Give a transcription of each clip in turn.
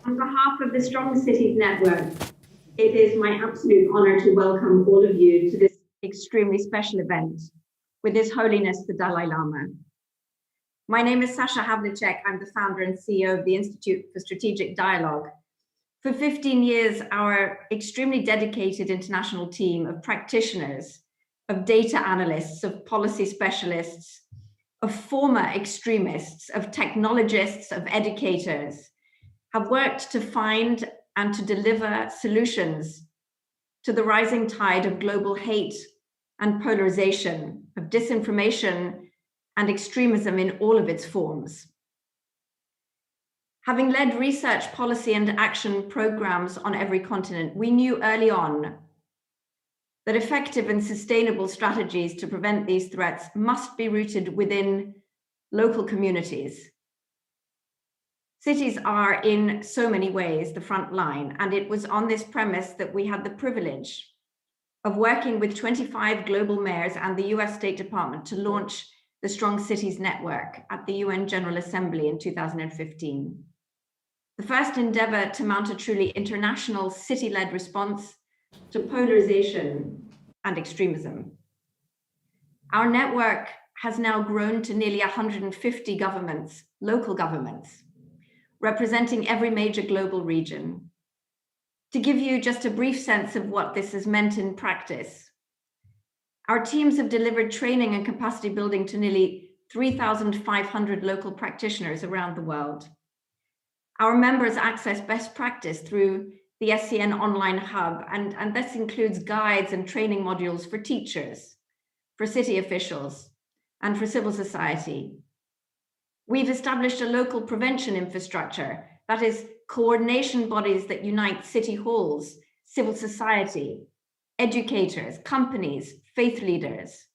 On behalf of the Strong Cities Network, it is my absolute honor to welcome all of you to this extremely special event with His Holiness the Dalai Lama. My name is Sasha Havlicek. I'm the founder and CEO of the Institute for Strategic Dialogue. For 15 years, our extremely dedicated international team of practitioners, of data analysts, of policy specialists, of former extremists, of technologists, of educators, have worked to find and to deliver solutions to the rising tide of global hate and polarization, of disinformation and extremism in all of its forms. Having led research, policy, and action programs on every continent, we knew early on that effective and sustainable strategies to prevent these threats must be rooted within local communities. Cities are in so many ways the front line, and it was on this premise that we had the privilege of working with 25 global mayors and the US State Department to launch the Strong Cities Network at the UN General Assembly in 2015. The first endeavor to mount a truly international city-led response to polarization and extremism. Our network has now grown to nearly 150 governments, local governments, representing every major global region. To give you just a brief sense of what this has meant in practice, our teams have delivered training and capacity building to nearly 3,500 local practitioners around the world. Our members access best practice through the SCN online hub, and this includes guides and training modules for teachers, for city officials, and for civil society. We've established a local prevention infrastructure, that is, coordination bodies that unite city halls, civil society, educators, companies, faith leaders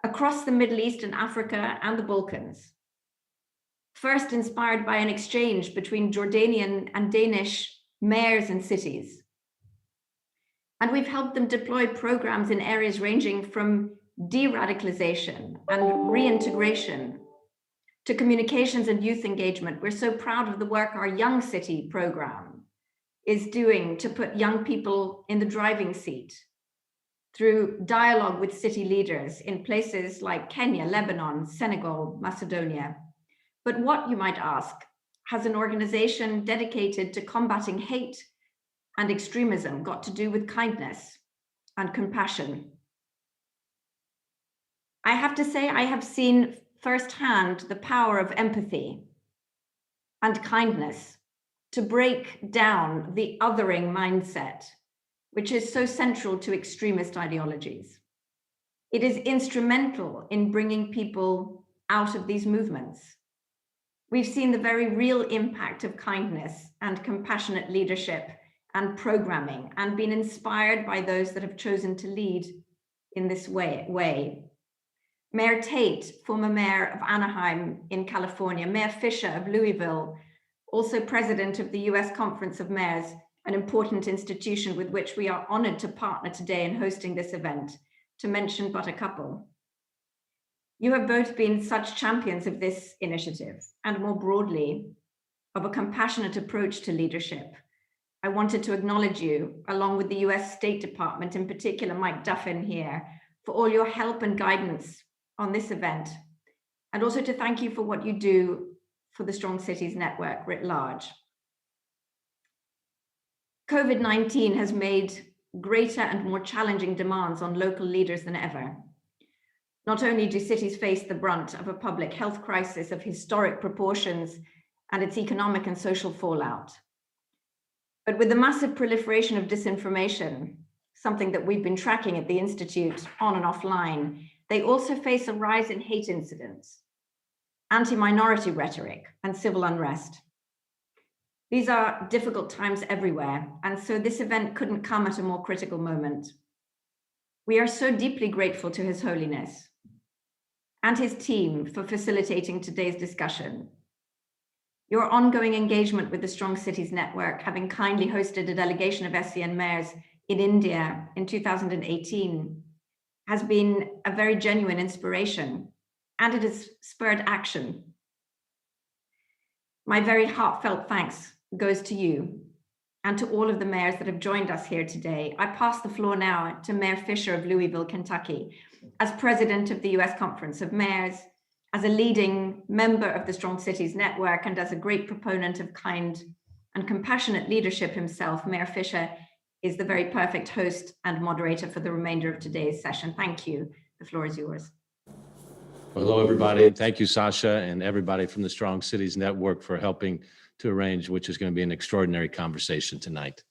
across the Middle East and Africa and the Balkans. First inspired by an exchange between Jordanian and Danish mayors and cities. And we've helped them deploy programs in areas ranging from de-radicalization and reintegration to communications and youth engagement. We're so proud of the work our Young City program is doing to put young people in the driving seat through dialogue with city leaders in places like Kenya, Lebanon, Senegal, Macedonia. But what, you might ask, has an organization dedicated to combating hate and extremism got to do with kindness and compassion? I have to say, I have seen firsthand the power of empathy and kindness to break down the othering mindset, which is so central to extremist ideologies. It is instrumental in bringing people out of these movements. We've seen the very real impact of kindness and compassionate leadership and programming, and been inspired by those that have chosen to lead in this way. Mayor Tate, former mayor of Anaheim in California, Mayor Fisher of Louisville, also president of the US Conference of Mayors, an important institution with which we are honored to partner today in hosting this event, to mention but a couple. You have both been such champions of this initiative, and more broadly, of a compassionate approach to leadership. I wanted to acknowledge you, along with the US State Department, in particular Mike Duffin here, for all your help and guidance on this event, and also to thank you for what you do for the Strong Cities Network writ large. COVID-19 has made greater and more challenging demands on local leaders than ever. Not only do cities face the brunt of a public health crisis of historic proportions and its economic and social fallout, but with the massive proliferation of disinformation, something that we've been tracking at the Institute on and offline, they also face a rise in hate incidents, anti-minority rhetoric, and civil unrest. These are difficult times everywhere, and so this event couldn't come at a more critical moment. We are so deeply grateful to His Holiness and his team for facilitating today's discussion. Your ongoing engagement with the Strong Cities Network, having kindly hosted a delegation of SCN mayors in India in 2018, has been a very genuine inspiration, and it has spurred action. My very heartfelt thanks goes to you and to all of the mayors that have joined us here today. I pass the floor now to Mayor Fisher of Louisville, Kentucky, as president of the U.S. Conference of Mayors, as a leading member of the Strong Cities Network, and as a great proponent of kind and compassionate leadership himself. Mayor Fisher is the very perfect host and moderator for the remainder of today's session. Thank you. The floor is yours. Well, hello, everybody. Thank you, Sasha, and everybody from the Strong Cities Network for helping to arrange, which is going to be an extraordinary conversation tonight.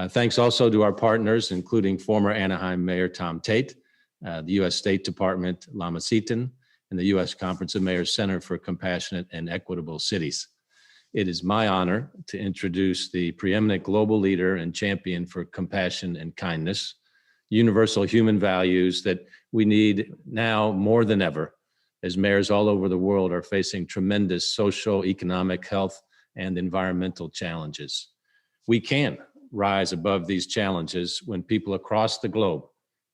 Thanks also to our partners, including former Anaheim Mayor Tom Tate, the U.S. State Department, Lama, and the U.S. Conference of Mayors Center for Compassionate and Equitable Cities. It is my honor to introduce the preeminent global leader and champion for compassion and kindness, universal human values that we need now more than ever, as mayors all over the world are facing tremendous social, economic, health, and environmental challenges. We can rise above these challenges when people across the globe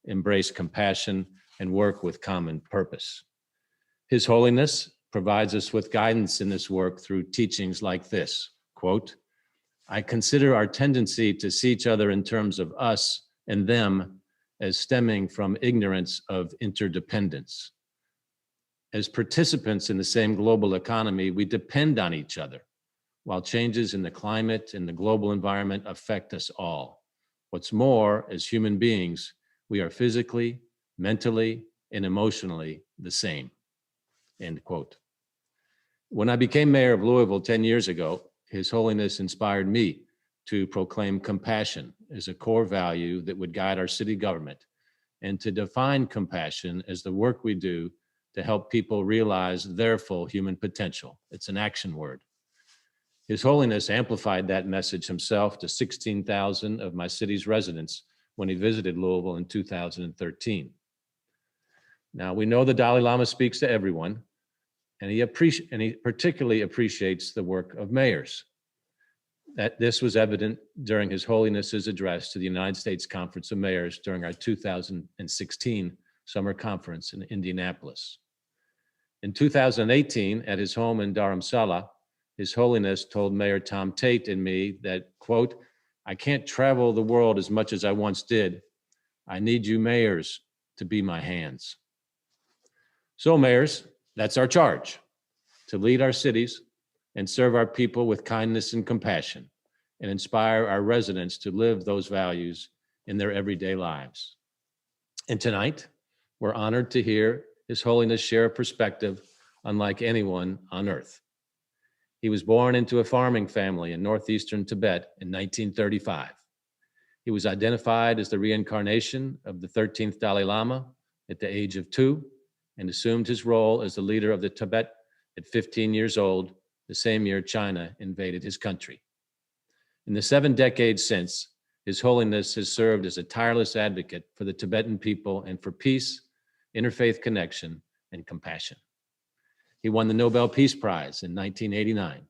embrace compassion and work with common purpose. His Holiness provides us with guidance in this work through teachings like this, quote, "I consider our tendency to see each other in terms of us and them as stemming from ignorance of interdependence. As participants in the same global economy, we depend on each other, while changes in the climate and the global environment affect us all. What's more, as human beings, we are physically, mentally, and emotionally the same." End quote. When I became mayor of Louisville 10 years ago, His Holiness inspired me to proclaim compassion as a core value that would guide our city government, and to define compassion as the work we do to help people realize their full human potential. It's an action word. His Holiness amplified that message himself to 16,000 of my city's residents when he visited Louisville in 2013. Now, we know the Dalai Lama speaks to everyone, and he particularly appreciates the work of mayors. That this was evident during His Holiness's address to the United States Conference of Mayors during our 2016 summer conference in Indianapolis. In 2018, at his home in Dharamsala, His Holiness told Mayor Tom Tate and me that, quote, "I can't travel the world as much as I once did. I need you mayors to be my hands." So mayors, that's our charge, to lead our cities and serve our people with kindness and compassion, and inspire our residents to live those values in their everyday lives. And tonight, we're honored to hear His Holiness share a perspective unlike anyone on earth. He was born into a farming family in northeastern Tibet in 1935. He was identified as the reincarnation of the 13th Dalai Lama at the age of 2, and assumed his role as the leader of the Tibet at 15 years old, the same year China invaded his country. In the 7 decades since, His Holiness has served as a tireless advocate for the Tibetan people and for peace, interfaith connection, and compassion. He won the Nobel Peace Prize in 1989.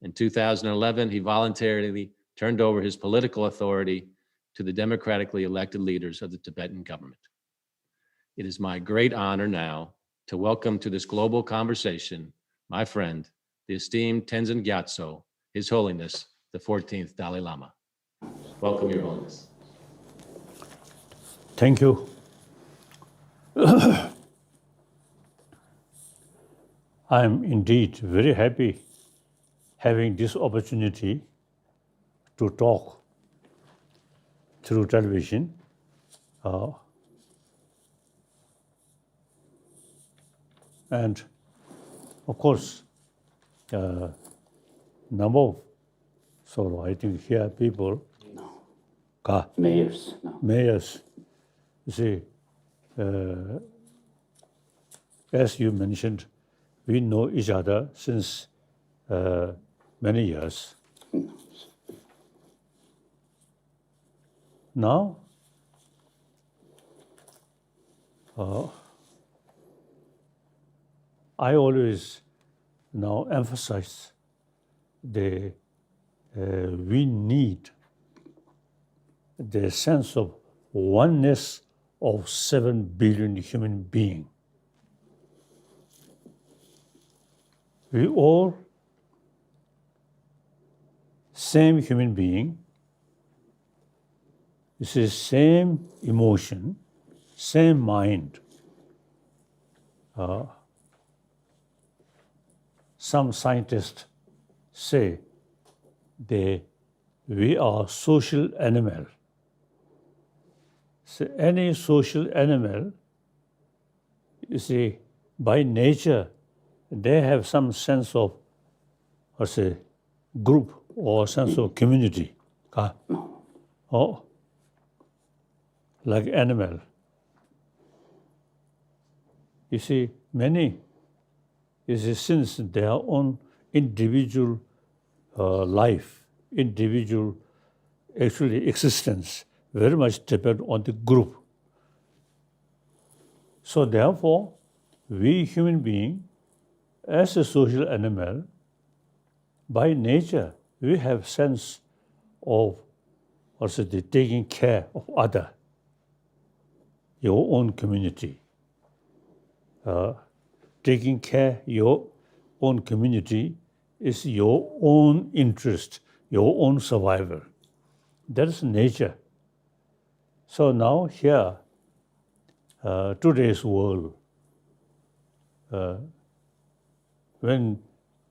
In 2011, he voluntarily turned over his political authority to the democratically elected leaders of the Tibetan government. It is my great honor now to welcome to this global conversation my friend, the esteemed Tenzin Gyatso, His Holiness, the 14th Dalai Lama. Welcome, Your Holiness. Thank you. I am indeed very happy having this opportunity to talk through television. And of course, number of, so I think here people, Mayors. you see, as you mentioned, we know each other since many years. Now, I always now emphasize we need the sense of oneness of 7 billion human beings. We all same human being, you see, same emotion, same mind. Some scientists say we are social animal. So any social animal, you see, by nature, they have some sense of, let's say, group or sense of community. Or like animal. You see, many, since their own individual life, individual actually existence, very much depend on the group. So therefore, we human being, as a social animal, by nature, we have sense of also the taking care of other, your own community. Taking care your own community is your own interest, your own survival. That is nature. So now here, today's world, when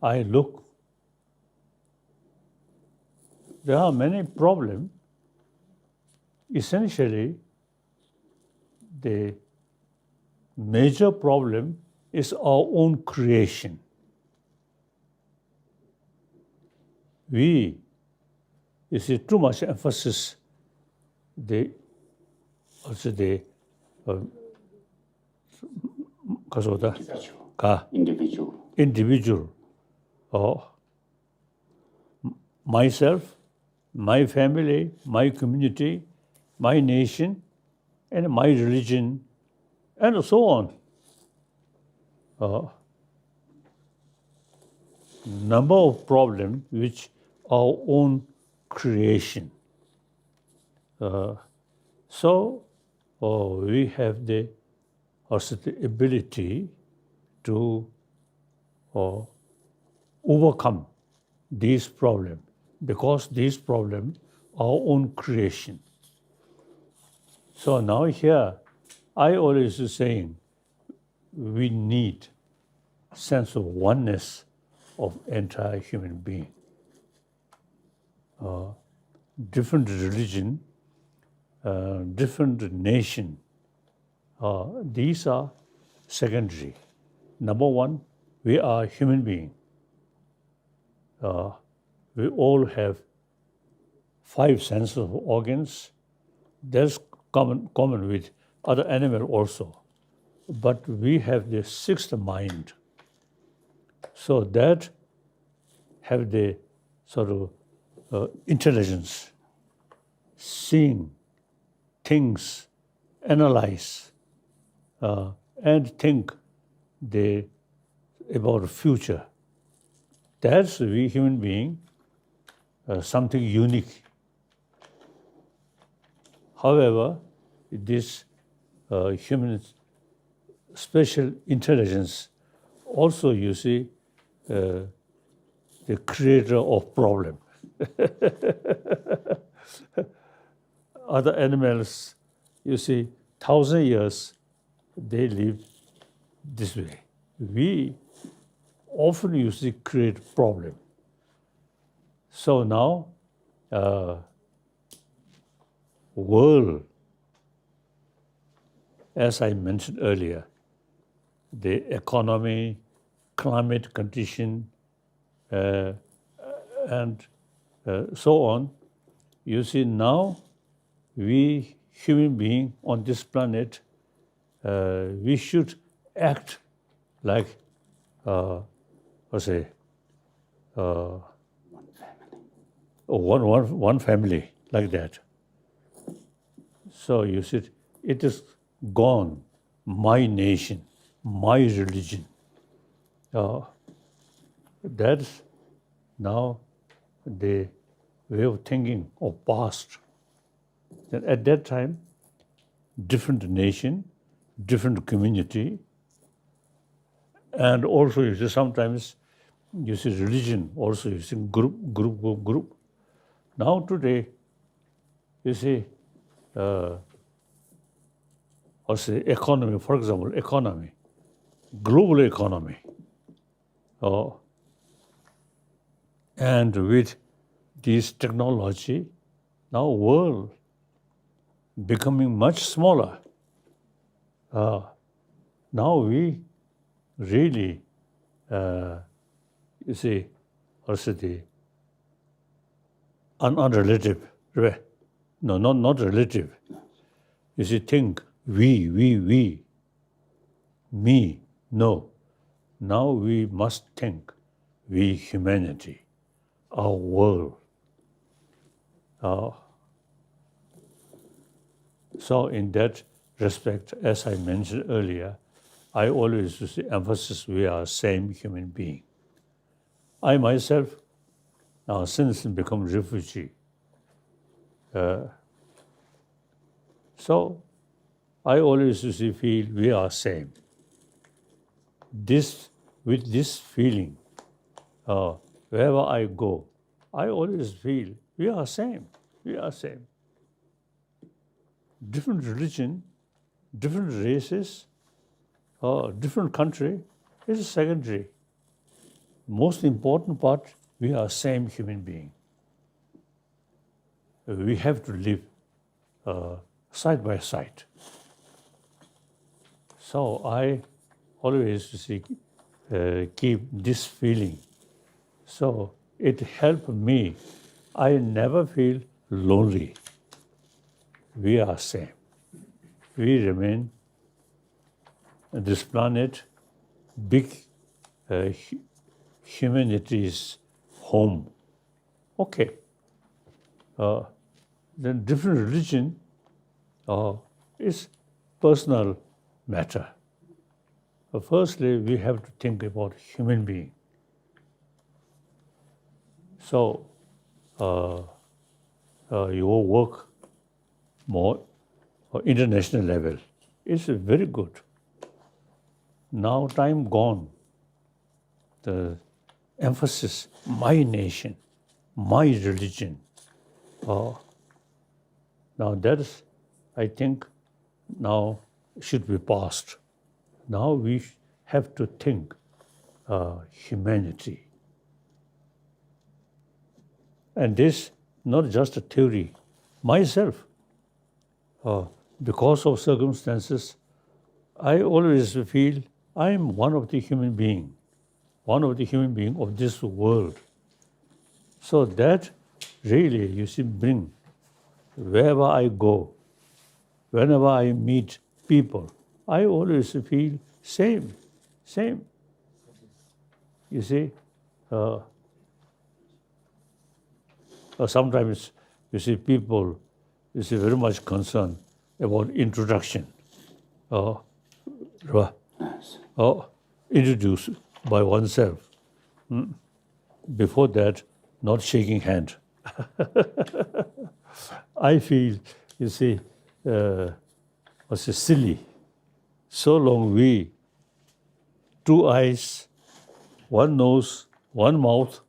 I look, there are many problems. Essentially, the major problem is our own creation. We, you see, too much emphasis, individual, or myself, my family, my community, my nation, and my religion, and so on. Number of problems which our own creation. So we have the ability to overcome these problems, because these problems are our own creation. So now here, I always saying, we need sense of oneness of entire human being. Different religion, different nation, these are secondary. Number one, we are human being. We all have 5 senses of organs. That's common with other animals also. But we have the 6th mind. So that have the sort of intelligence, seeing things, analyze, and think about the future. That's we human being, something unique. However, this human special intelligence also, you see, the creator of problem. Other animals, you see, 1,000 years, they live this way. We often usually create problem. So now, world, as I mentioned earlier, the economy, climate condition, and so on. You see, now we human beings on this planet, we should act like, one family, like that. So you see, it is gone, my nation, my religion. That's now the way of thinking of past. And at that time, different nation, different community, and also you see sometimes you see religion, also you see group. Now today, you see, what's the economy, for example, economy, global economy. And with this technology, now world becoming much smaller. Now we really, you see, also the unrelative, no, not relative. You see, think we, me, no. Now we must think we, humanity, our world. So in that respect, as I mentioned earlier, I always see emphasis we are same human being. I myself, now since become refugee, so I always feel we are same. With this feeling, wherever I go, I always feel we are same. We are same. Different religion, different races, different country is secondary. Most important part, we are same human being. We have to live side by side. So I always keep this feeling. So it helped me. I never feel lonely. We are same. We remain this planet, big humanity's home. Okay. Then different religion is personal matter. Firstly, we have to think about human being. So your work more international level is very good. Now time gone, the emphasis, my nation, my religion. Now that is, I think, now should be past. Now we have to think humanity. And this, not just a theory. Myself, because of circumstances, I always feel I am one of the human being of this world. So that really, you see, bring, wherever I go, whenever I meet people, I always feel same. You see, sometimes you see people, you see very much concerned about introduction. Introduce by oneself. Before that, not shaking hand. I feel, you see, silly. So long we, 2 eyes, 1 nose, 1 mouth,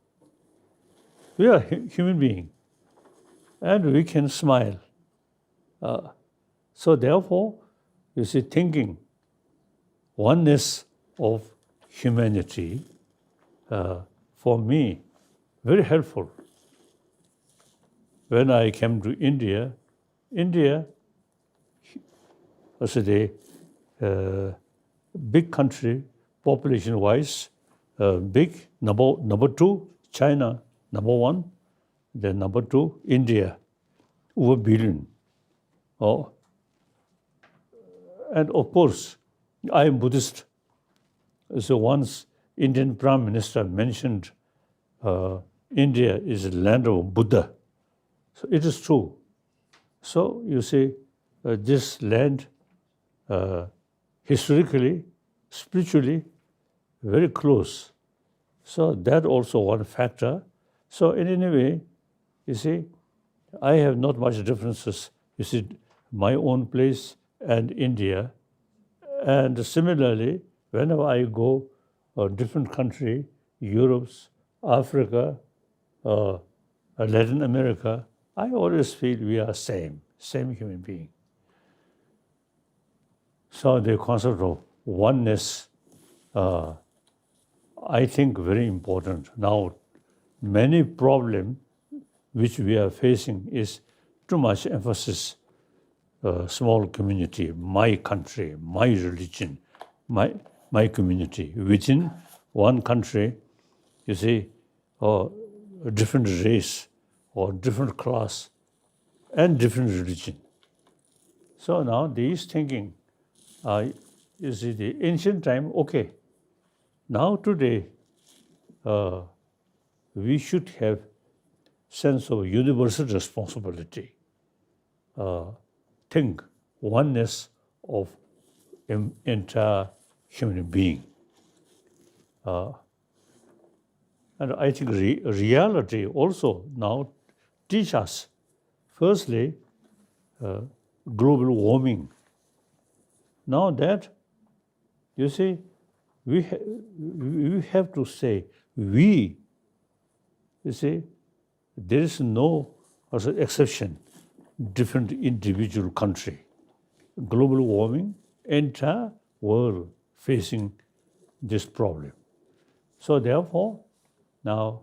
we are human being, and we can smile. So therefore, you see, thinking oneness of humanity, for me, very helpful. When I came to India was a big country, population-wise, big. Number 2, China, number 1. Then number 2, India, over billion. And of course, I am Buddhist. So once Indian Prime Minister mentioned India is the land of Buddha. So it is true. So you see, this land, historically, spiritually, very close. So that also one factor. So in any way, you see, I have not much differences. You see, my own place and India. And similarly, whenever I go a different country, Europe, Africa, Latin America, I always feel we are same human being. So the concept of oneness, I think very important. Now, many problems which we are facing is too much emphasis, small community, my country, my religion, my community. Within one country, you see, a different race or different class and different religion. So now these thinking, you see, the ancient time, okay. Now today, we should have sense of universal responsibility. Think oneness of entire human being. And I think reality also now teach us, firstly, global warming. Now that, you see, we have to say, we, you see, there is no exception, different individual country. Global warming, entire world facing this problem. So therefore, now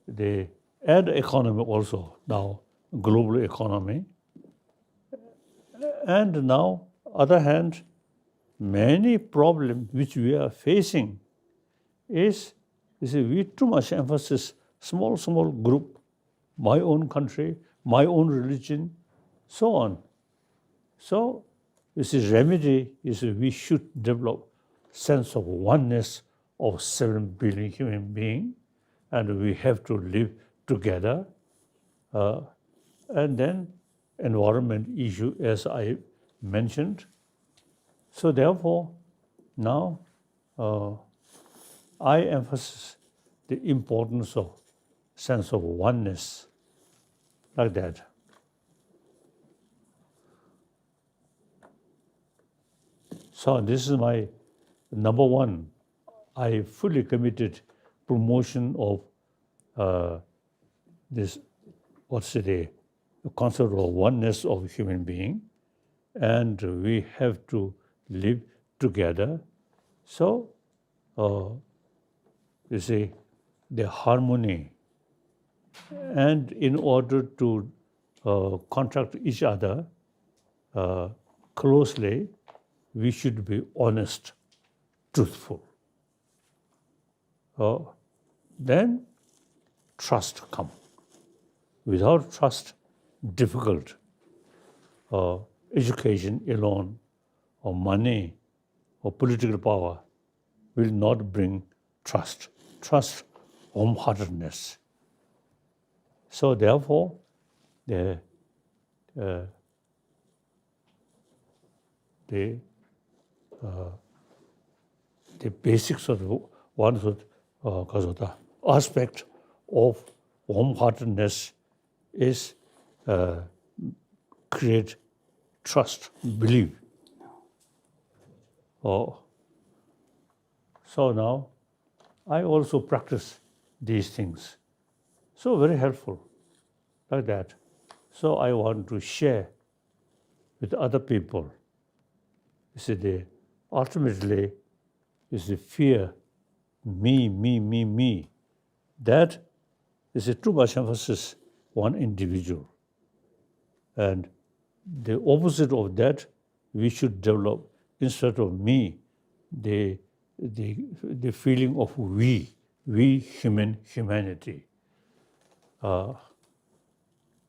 the add economy also, now global economy. And now, other hand, many problems which we are facing is, you see, we too much emphasis, small group, my own country, my own religion, so on. So, you see, remedy is we should develop sense of oneness of 7 billion human beings, and we have to live together. And then environment issue, as I mentioned. So therefore, now I emphasize the importance of sense of oneness, like that. So this is my number one. I fully committed promotion of this, the concept of oneness of human being, and we have to live together. So, you see, the harmony, and in order to contact each other closely, we should be honest, truthful. Then trust comes. Without trust, difficult. Education alone, or money, or political power will not bring trust. Trust, wholeheartedness. So therefore, the basics of one aspect of wholeheartedness is create trust, believe. So now, I also practice these things. So very helpful, like that. So I want to share with other people. You see, ultimately, is the fear, me. That is a too much emphasis on individual. And the opposite of that, we should develop, instead of me, the feeling of we humanity.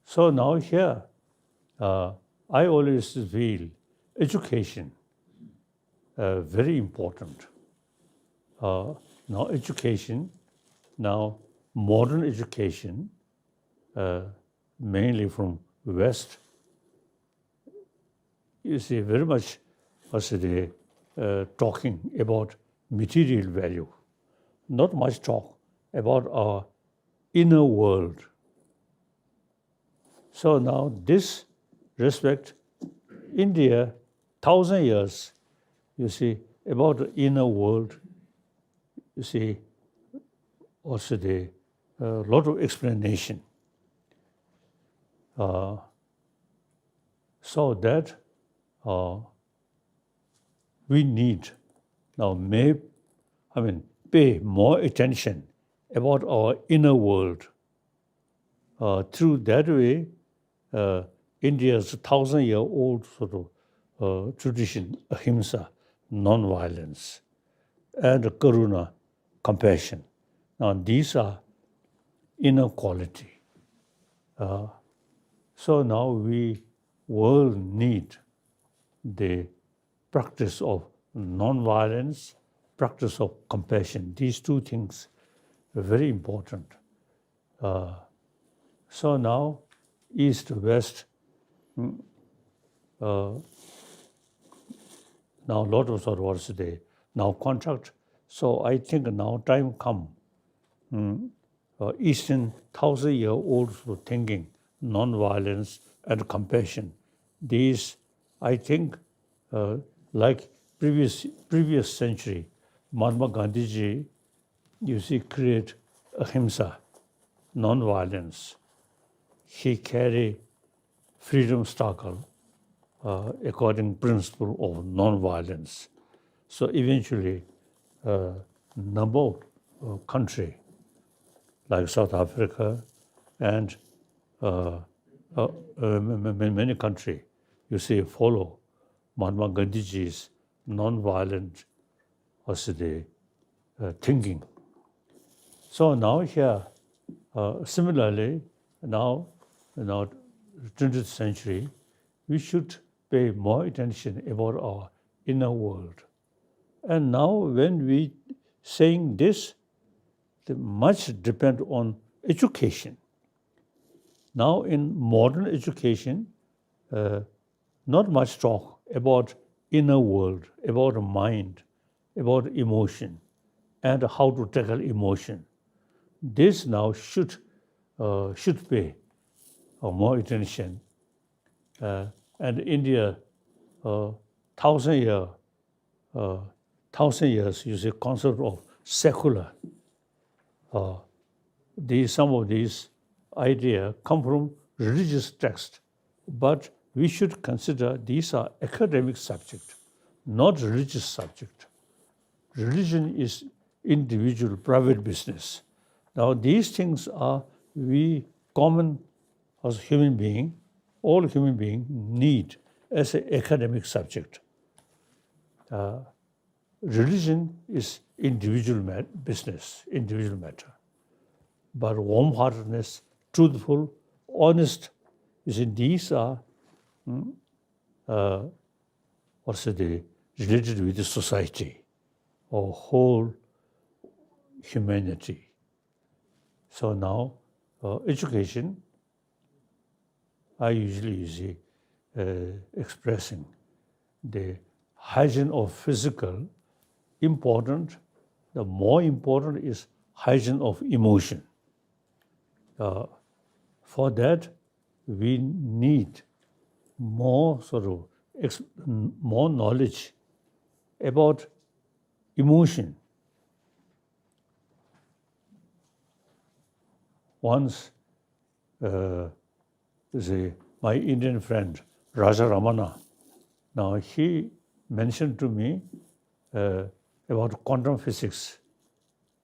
So now here, I always feel education very important. Now education, now modern education, mainly from West, you see very much talking about material value, not much talk about our inner world. So now this respect, India, 1,000 years, you see, about the inner world, you see, also a lot of explanation. So that we need now pay more attention about our inner world. Through that way, India's 1,000-year-old sort of tradition, ahimsa, non-violence, and karuna, compassion. Now these are inner quality. So now we will need the practice of non-violence, practice of compassion. These two things are very important. So now, East, West, now a lot of sort of what's the now contract. So I think now time come. Eastern 1,000-year-old thinking, non-violence and compassion. These, I think, like previous century, Mahatma Gandhiji, you see, create ahimsa, non-violence. He carry freedom struggle according principle of non-violence. So eventually, number of country like South Africa and many countries, you see, follow Mahatma Gandhiji's non-violent thinking. So now here, similarly, now 20th century, we should pay more attention about our inner world. And now when we saying this, much depend on education. Now in modern education, not much talk about inner world, about mind, about emotion, and how to tackle emotion. This now should pay more attention. And India, 1,000 years, you see, concept of secular. Some of these ideas come from religious text, but we should consider these are academic subject, not religious subject. Religion is individual, private business. Now these things are we common as human being, all human beings need as an academic subject. Religion is individual business, individual matter. But warm-heartedness, truthful, honest, you see, these are related with the society or whole humanity. So now, education, I usually see expressing the hygiene of physical important. The more important is hygiene of emotion. For that, we need more more knowledge about emotion. Once, my Indian friend Raja Ramana, now he mentioned to me about quantum physics.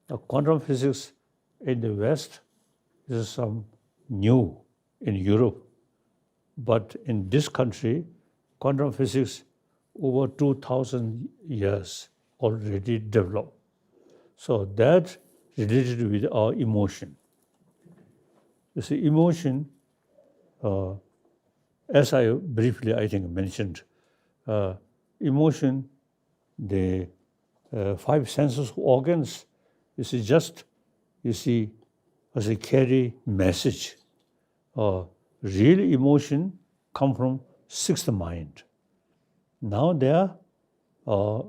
Now, quantum physics in the West is some new in Europe, but in this country, quantum physics over 2,000 years already developed. So that related with our emotion. You see, emotion, as I briefly, I think, mentioned, emotion, the 5 senses organs, as they carry message. Real emotion come from 6th mind. Now there are,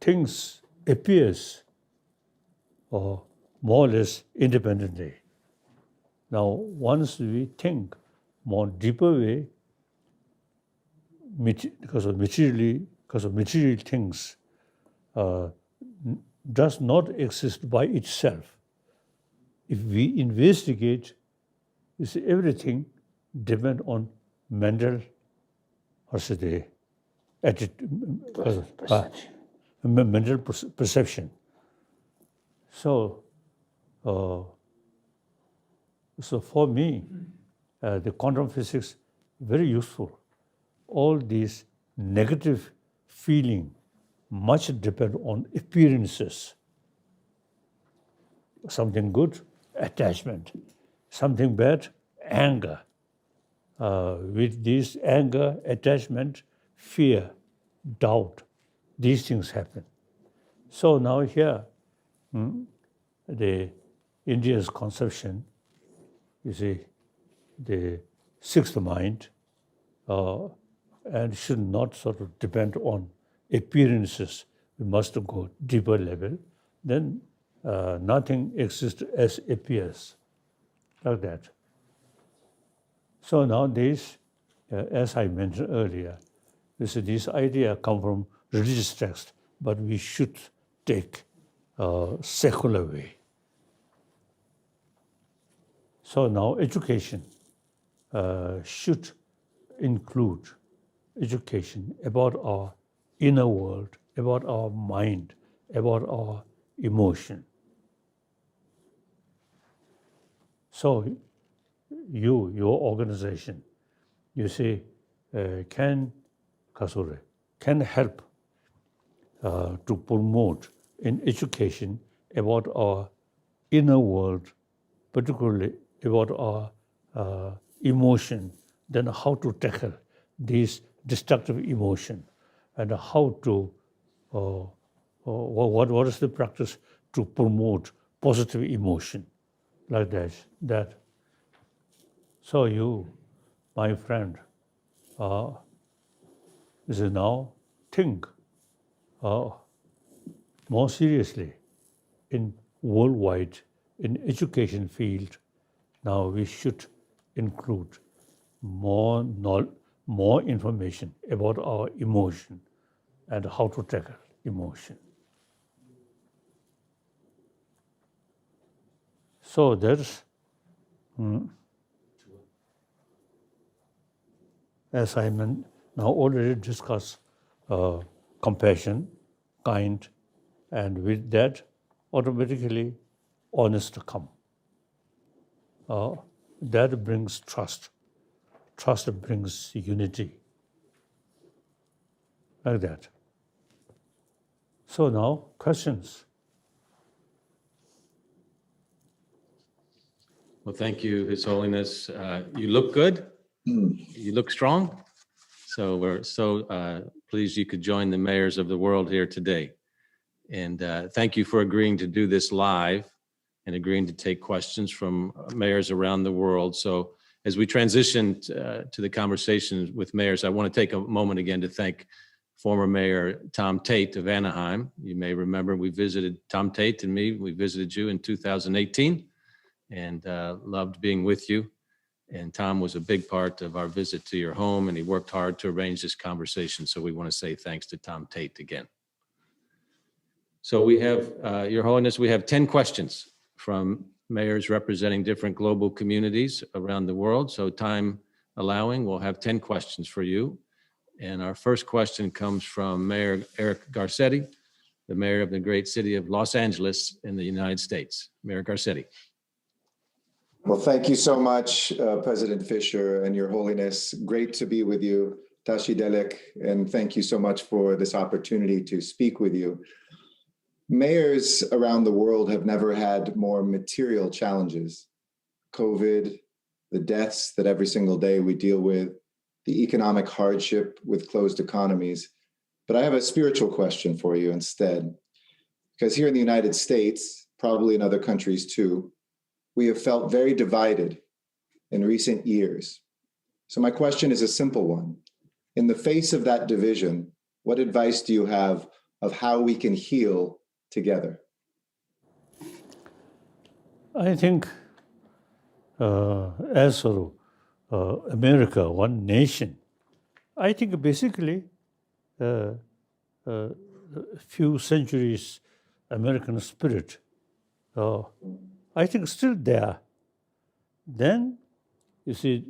things appears more or less independently. Now, once we think more deeper way, because of material things, does not exist by itself. If we investigate You see, everything depends on mental, or say the mental perception. So, so for me, the quantum physics very useful. All these negative feeling much depend on appearances. Something good, attachment. Something bad, anger. With this anger, attachment, fear, doubt, these things happen. So now here, the India's conception, you see, the sixth mind, and should not sort of depend on appearances. We must go deeper level. Then nothing exists as appears, like that. So nowadays, as I mentioned earlier, this idea come from religious text, but we should take secular way. So now education should include education about our inner world, about our mind, about our emotion. So your organization, you say, can help to promote in education about our inner world, particularly about our emotion, then how to tackle these destructive emotion, and how to, what is the practice to promote positive emotion, like that. So you, my friend, is now think more seriously in worldwide, in education field. Now we should include more information about our emotion and how to tackle emotion. So there's, as I now already discussed, compassion, kind, and with that, automatically honest come. That brings trust. Trust brings unity, like that. So now, questions? Well, thank you, His Holiness. You look good. You look strong. So we're so pleased you could join the mayors of the world here today. And thank you for agreeing to do this live and agreeing to take questions from mayors around the world. So as we transition to the conversation with mayors, I want to take a moment again to thank former Mayor Tom Tate of Anaheim. You may remember we visited, Tom Tate and me, we visited you in 2018 and loved being with you. And Tom was a big part of our visit to your home, and he worked hard to arrange this conversation. So we want to say thanks to Tom Tate again. So we have, Your Holiness, we have 10 questions from mayors representing different global communities around the world. So time allowing, we'll have 10 questions for you. And our first question comes from Mayor Eric Garcetti, the mayor of the great city of Los Angeles in the United States. Mayor Garcetti. Well, thank you so much, President Fisher and Your Holiness. Great to be with you, Tashi Delek, and thank you so much for this opportunity to speak with you. Mayors around the world have never had more material challenges. COVID, the deaths that every single day we deal with, the economic hardship with closed economies. But I have a spiritual question for you instead, because here in the United States, probably in other countries too, we have felt very divided in recent years. So my question is a simple one. In the face of that division, what advice do you have of how we can heal together? I think as sort of America, one nation, I think basically a few centuries American spirit, I think still there. Then you see,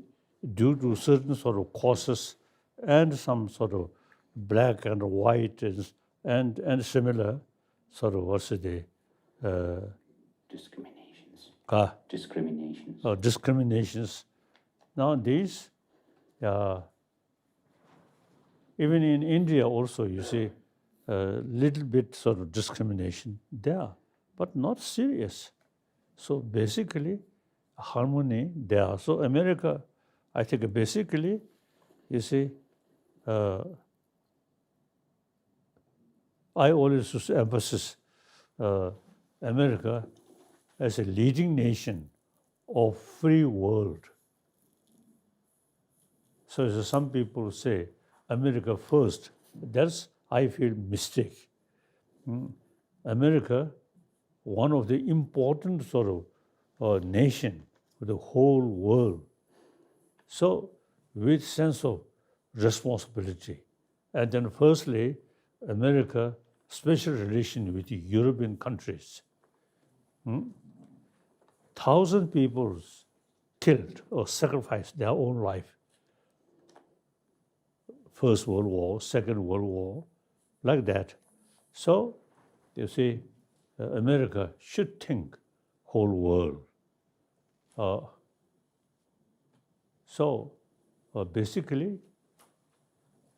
due to certain sort of causes and some sort of black and white and similar sort of Discriminations. uh, Discriminations. discriminations. Now these, even in India also, you see, a little bit sort of discrimination there, but not serious. So basically, harmony there. So America, I think basically, you see, I always emphasize America as a leading nation of free world. So as some people say, America first. That's, I feel, mistake. America, one of the important sort of nation for the whole world. So with sense of responsibility. And then firstly, America, special relation with the European countries. 1,000 people killed or sacrificed their own life. First World War, Second World War, like that. So, you see, America should think whole world. So, basically,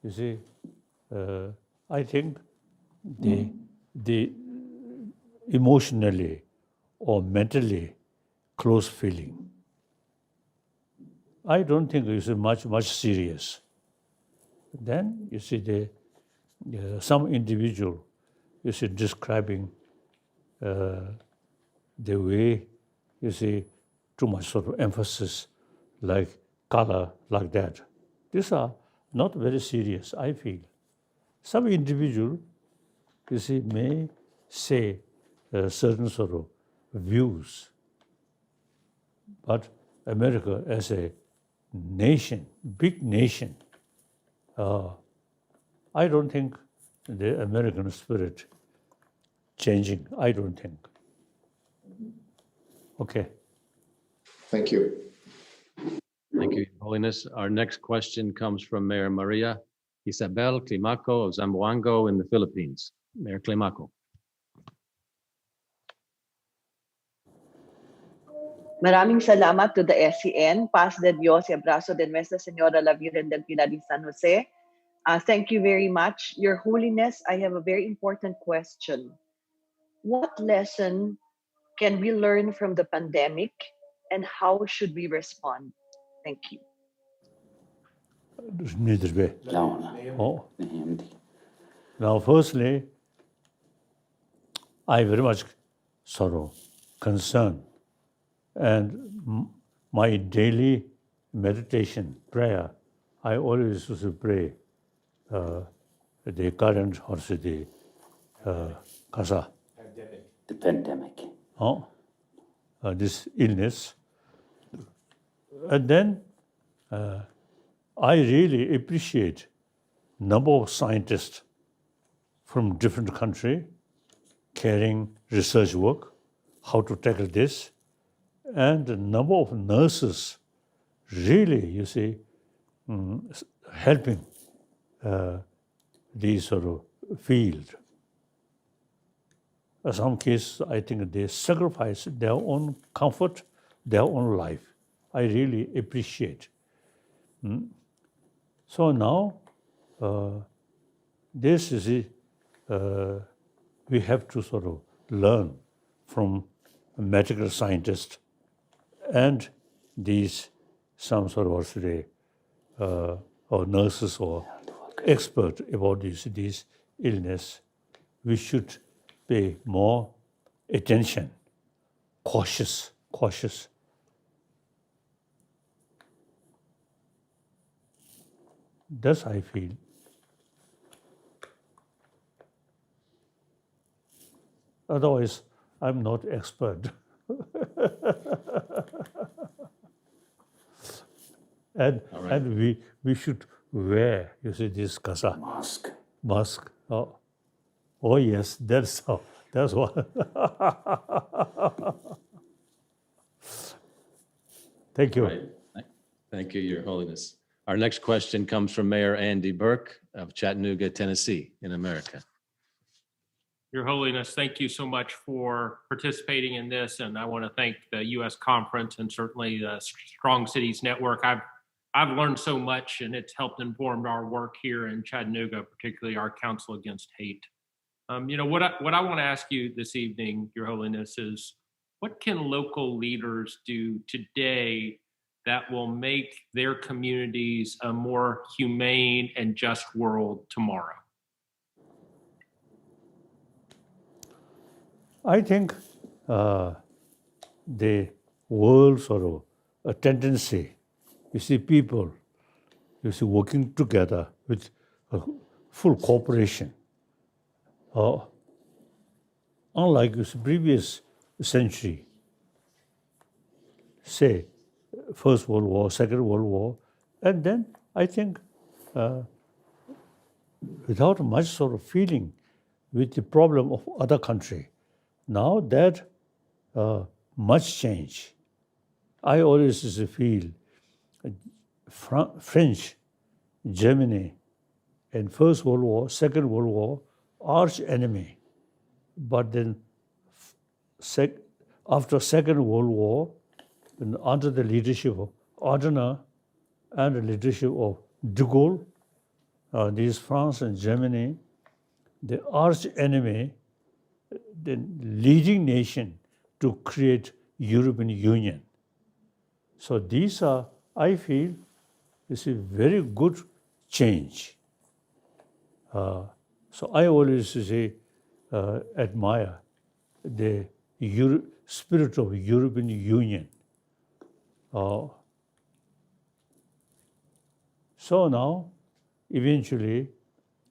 you see, I think the emotionally or mentally close feeling, I don't think it's much serious. Then you see some individual, you see, describing the way, you see, too much sort of emphasis, like color, like that. These are not very serious, I feel. Some individual, you see, may say certain sort of views, but America as a nation, big nation, I don't think the American spirit changing. I don't think. Okay. Thank you. Thank you, Your Holiness. Our next question comes from Mayor Maria Isabel Climaco of Zamboanga in the Philippines. Mayor Climaco. Maraming salamat to the SCN, Paz de Dios y Abrazo de Nuestra Señora la Virgen del Pilar de San Jose. Thank you very much. Your Holiness, I have a very important question. What lesson can we learn from the pandemic and how should we respond? Thank you. Neither way. Oh. Now, firstly, I very much sort of concerned, and my daily meditation prayer, I always used to pray the current or the kasa. The pandemic. This illness. And then I really appreciate number of scientists from different countries carrying research work, how to tackle this, and the number of nurses really, you see, helping these sort of field. In some cases, I think they sacrifice their own comfort, their own life. I really appreciate. So now, this is we have to sort of learn from medical scientists and these some sort of or nurses or experts about this illness. We should pay more attention, cautious. That's I feel. Otherwise, I'm not expert. And we should wear, you see, this kasa. Mask. Oh yes, that's what. Thank you. Right. Thank you, Your Holiness. Our next question comes from Mayor Andy Burke of Chattanooga, Tennessee, in America. Your Holiness, thank you so much for participating in this, and I want to thank the U.S. Conference and certainly the Strong Cities Network. I've learned so much, and it's helped inform our work here in Chattanooga, particularly our Council Against Hate. What I want to ask you this evening, Your Holiness, is what can local leaders do today that will make their communities a more humane and just world tomorrow? I think the world sort of a tendency, you see people, you see working together with full cooperation. Unlike the previous century, say First World War, Second World War, and then I think without much sort of feeling with the problem of other country. Now that much change. I always feel French, Germany, and First World War, Second World War, arch enemy. But then after Second World War, and under the leadership of Adenauer and the leadership of de Gaulle, these France and Germany, the arch enemy, the leading nation to create European Union. So these are, I feel, is a very good change. So I always say, admire the spirit of European Union. So now, eventually,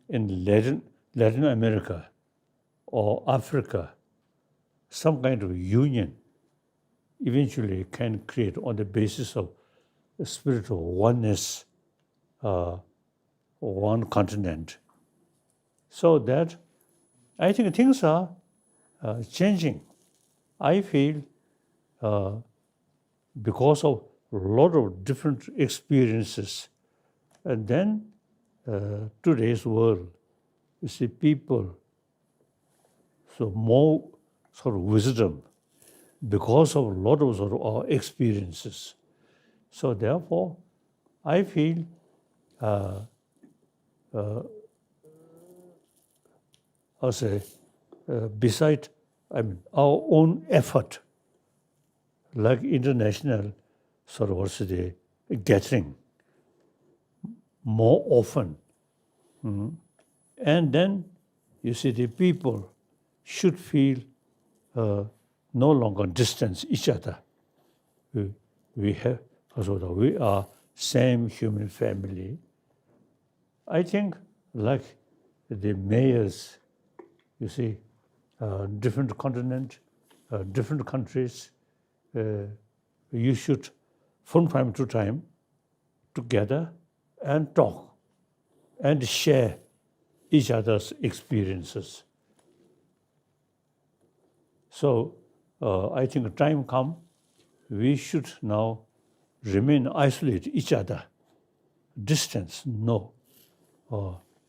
in Latin America or Africa, some kind of union eventually can create on the basis of the spirit of oneness, one continent. So that I think things are changing. I feel because of a lot of different experiences. And then today's world, you see people, so more sort of wisdom because of a lot of sort of our experiences. So therefore, I feel beside our own effort, like international sort of also the gathering more often. And then you see the people should feel no longer distance each other. We are same human family. I think like the mayors, you see, different continent, different countries, you should from time to time together and talk and share each other's experiences. So I think time come, we should now remain isolated each other. Distance, no.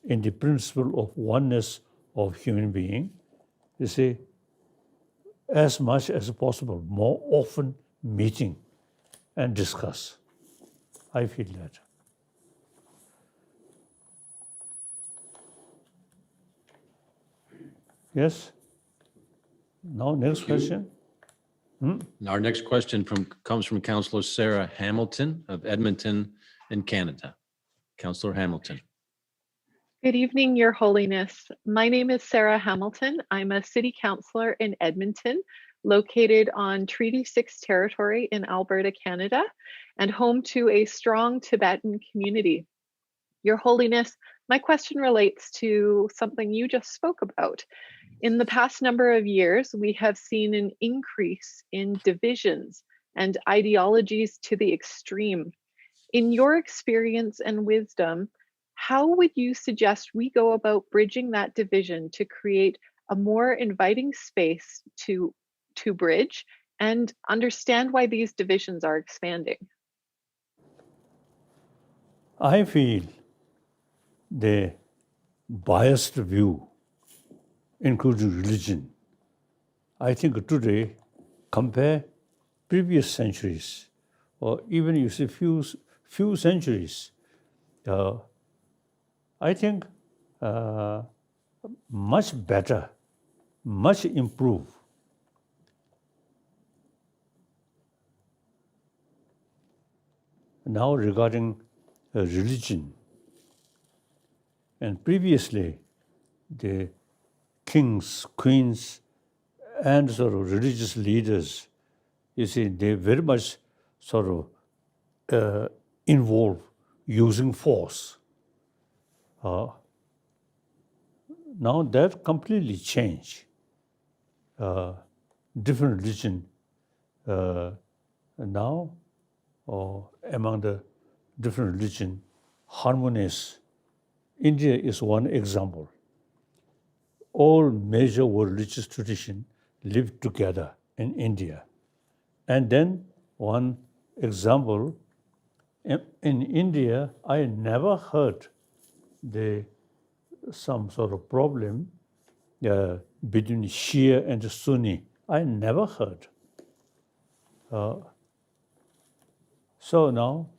In the principle of oneness of human being, you see, as much as possible, more often meeting and discuss. I feel that. Yes? Now, next question. Our next question comes from Councillor Sarah Hamilton of Edmonton in Canada. Councillor Hamilton. Good evening, Your Holiness. My name is Sarah Hamilton. I'm a city councillor in Edmonton, located on Treaty 6 territory in Alberta, Canada, and home to a strong Tibetan community. Your Holiness, my question relates to something you just spoke about. In the past number of years, we have seen an increase in divisions and ideologies to the extreme. In your experience and wisdom, how would you suggest we go about bridging that division to create a more inviting space to bridge and understand why these divisions are expanding? I feel the biased view, including religion, I think today, compare previous centuries, or even you see few centuries, I think much better, much improved. Now regarding religion, and previously the kings, queens, and sort of religious leaders, you see, they very much sort of involved using force. Now that completely changed. Different religion now, among the different religion, harmonious. India is one example. All major religious traditions live together in India. And then one example, in India, I never heard some sort of problem between Shia and Sunni. I never heard. So now,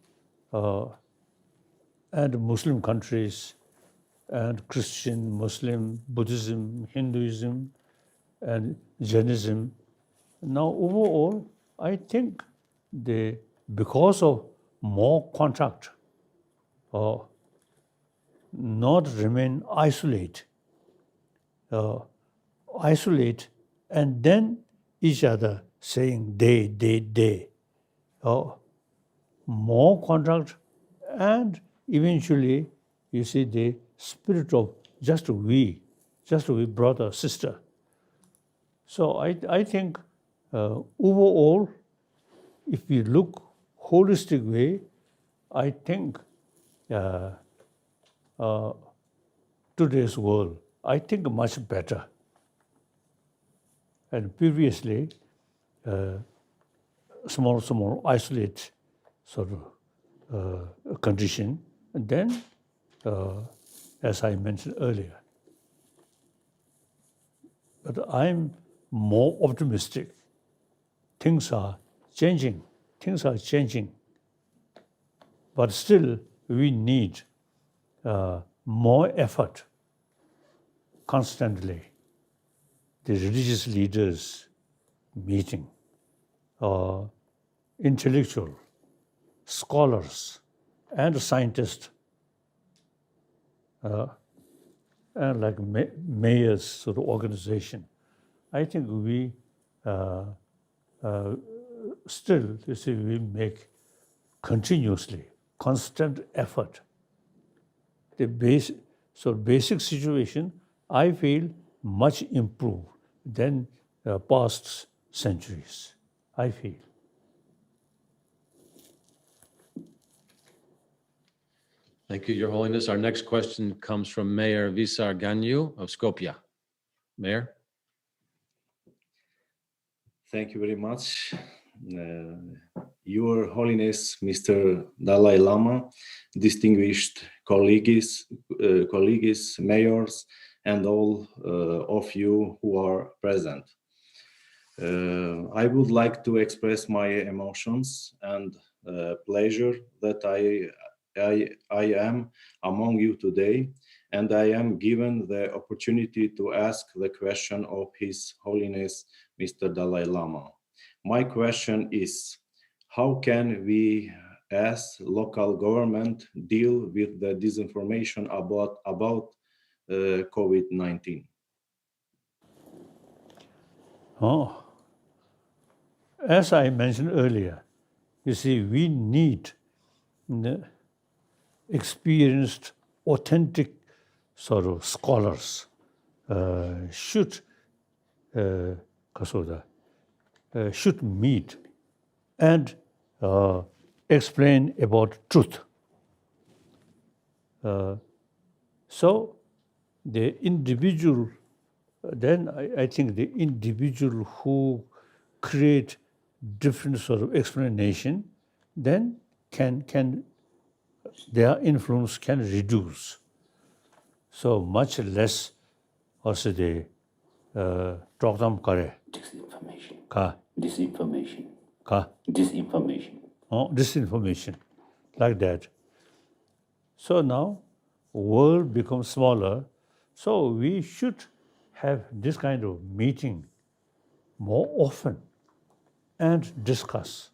and Muslim countries, and Christian, Muslim, Buddhism, Hinduism, and Jainism. Now, overall, I think because of more contact, not remain isolate, and then each other saying they. More contact, and eventually, you see the spirit of just we brother, sister. So I think overall, if we look holistic way, I think today's world, I think much better. And previously, small isolate sort of condition, and then, as I mentioned earlier, but I'm more optimistic. Things are changing, but still we need more effort constantly. The religious leaders meeting, intellectual, scholars, and scientists, and like mayors sort of organization. I think we still, you see, we make continuously, constant effort. The basic situation, I feel, much improved than past centuries, I feel. Thank you, Your Holiness. Our next question comes from Mayor Visar Ganyu of Skopje. Mayor? Thank you very much. Your Holiness, Mr. Dalai Lama, distinguished colleagues, mayors, and all of you who are present. I would like to express my emotions and pleasure that I am among you today, and I am given the opportunity to ask the question of His Holiness, Mr. Dalai Lama. My question is, how can we as local government deal with the disinformation about COVID-19? As I mentioned earlier, you see, we need experienced, authentic sort of scholars should meet and explain about truth. So the individual, then I think the individual who create different sort of explanation, then can their influence can reduce. So much less also the program kare Disinformation. ka Disinformation. ka Disinformation. disinformation like that. So now world becomes smaller. So we should have this kind of meeting more often and discuss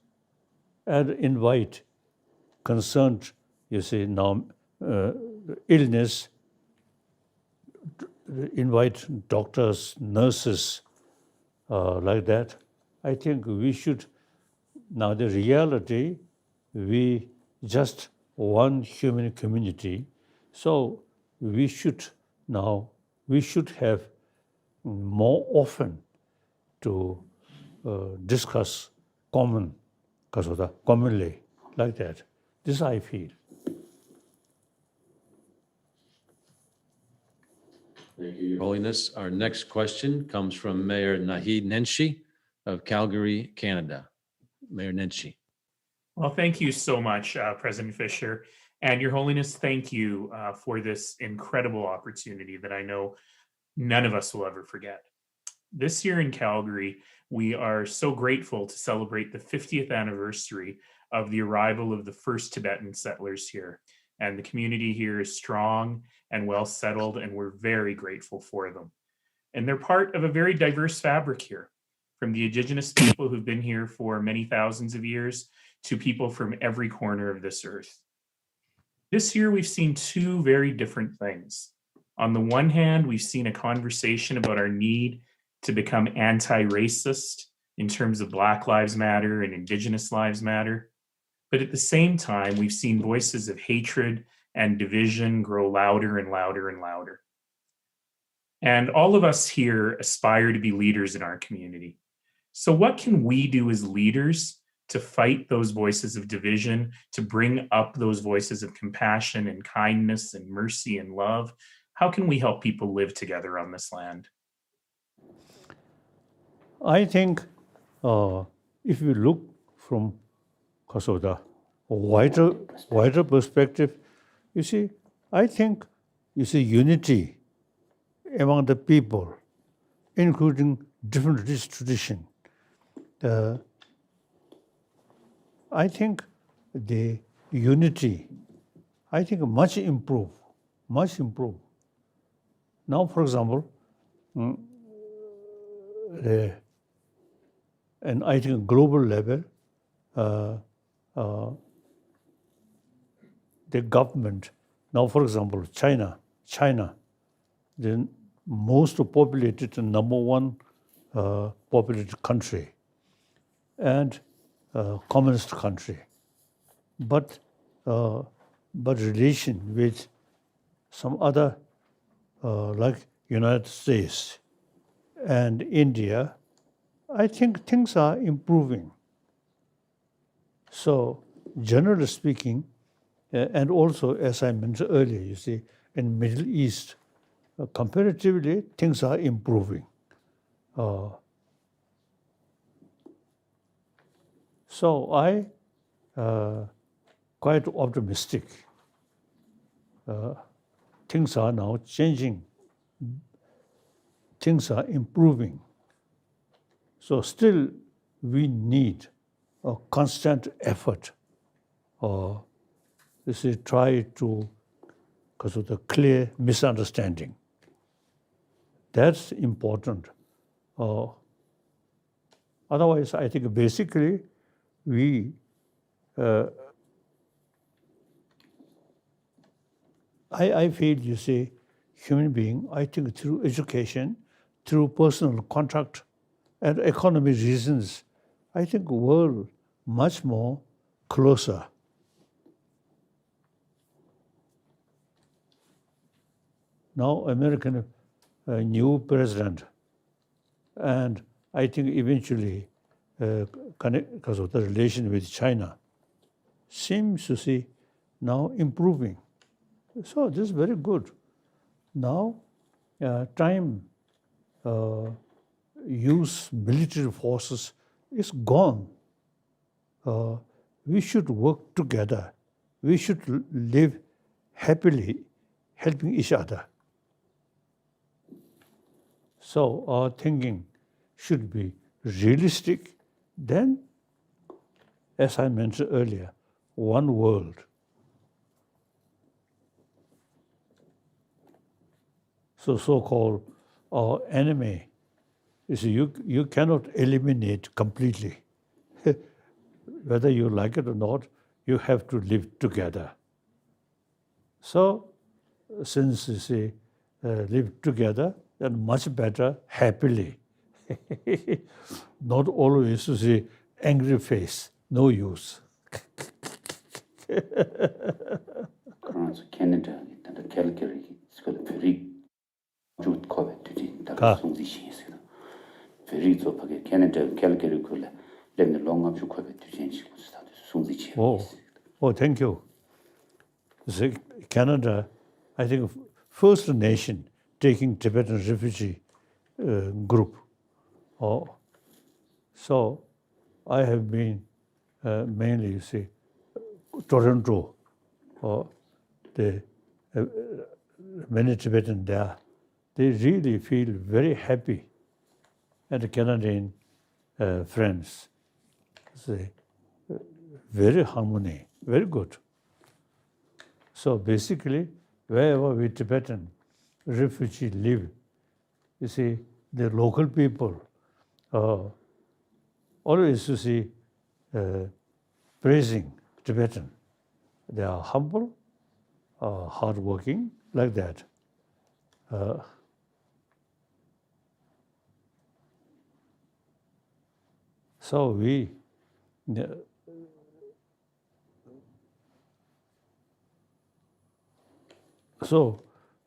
and invite concerned, you see, now illness, invite doctors, nurses, like that. I think we should, now the reality, we just one human community, so we should have more often to discuss commonly, like that. This I feel. Thank you, Your Holiness. Our next question comes from Mayor Naheed Nenshi of Calgary, Canada. Mayor Nenshi. Well, thank you so much, President Fisher. And Your Holiness, thank you for this incredible opportunity that I know none of us will ever forget. This year in Calgary, we are so grateful to celebrate the 50th anniversary of the arrival of the first Tibetan settlers here. And the community here is strong and well settled, and we're very grateful for them. And they're part of a very diverse fabric here, from the indigenous people who've been here for many thousands of years to people from every corner of this earth. This year, we've seen two very different things. On the one hand, we've seen a conversation about our need to become anti-racist in terms of Black Lives Matter and Indigenous Lives Matter. But at the same time, we've seen voices of hatred and division grow louder and louder and louder. And all of us here aspire to be leaders in our community. So what can we do as leaders to fight those voices of division, to bring up those voices of compassion and kindness and mercy and love? How can we help people live together on this land? I think if you look from the wider perspective, you see, I think you see unity among the people, including different religious tradition. I think the unity, I think much improved. Now, for example, and I think global level, the government, now for example, China, the most populated and number one populated country and communist country, but relation with some other like United States and India, I think things are improving. So generally speaking, and also as I mentioned earlier, you see, in Middle East, comparatively, things are improving. So I quite optimistic. Things are now changing. Things are improving. So still we need a constant effort. This is try to, because of the clear misunderstanding. That's important. Otherwise, I think basically we, I feel, you see, human being, I think through education, through personal contact and economic reasons, I think world much more closer. Now American new president, and I think eventually, because of the relation with China, seems to see now improving. So this is very good. Now, time use military forces is gone. We should work together we should live happily, helping each other. So our thinking should be realistic. Then, as I mentioned earlier, one world. So-called our enemy, you see, you cannot eliminate completely. Whether you like it or not, you have to live together. So, since you see, live together, then much better, happily. Not always to see angry face, no use. 그러면서 캐나다 일단 캘거리 스쿨 very good cover to the 가. 송지시에서 very 좋게 캐나다 캘거리 콜라 then the long up to cover to change 송지시. Oh, thank you. So Canada, I think, first nation taking Tibetan refugee group. So I have been mainly, you see, Toronto, the many Tibetan there, they really feel very happy. And the Canadian friends, say, very harmony, very good. So basically, wherever we Tibetan refugee live, you see, the local people always, you see, praising Tibetan. They are humble, hardworking, like that. So we,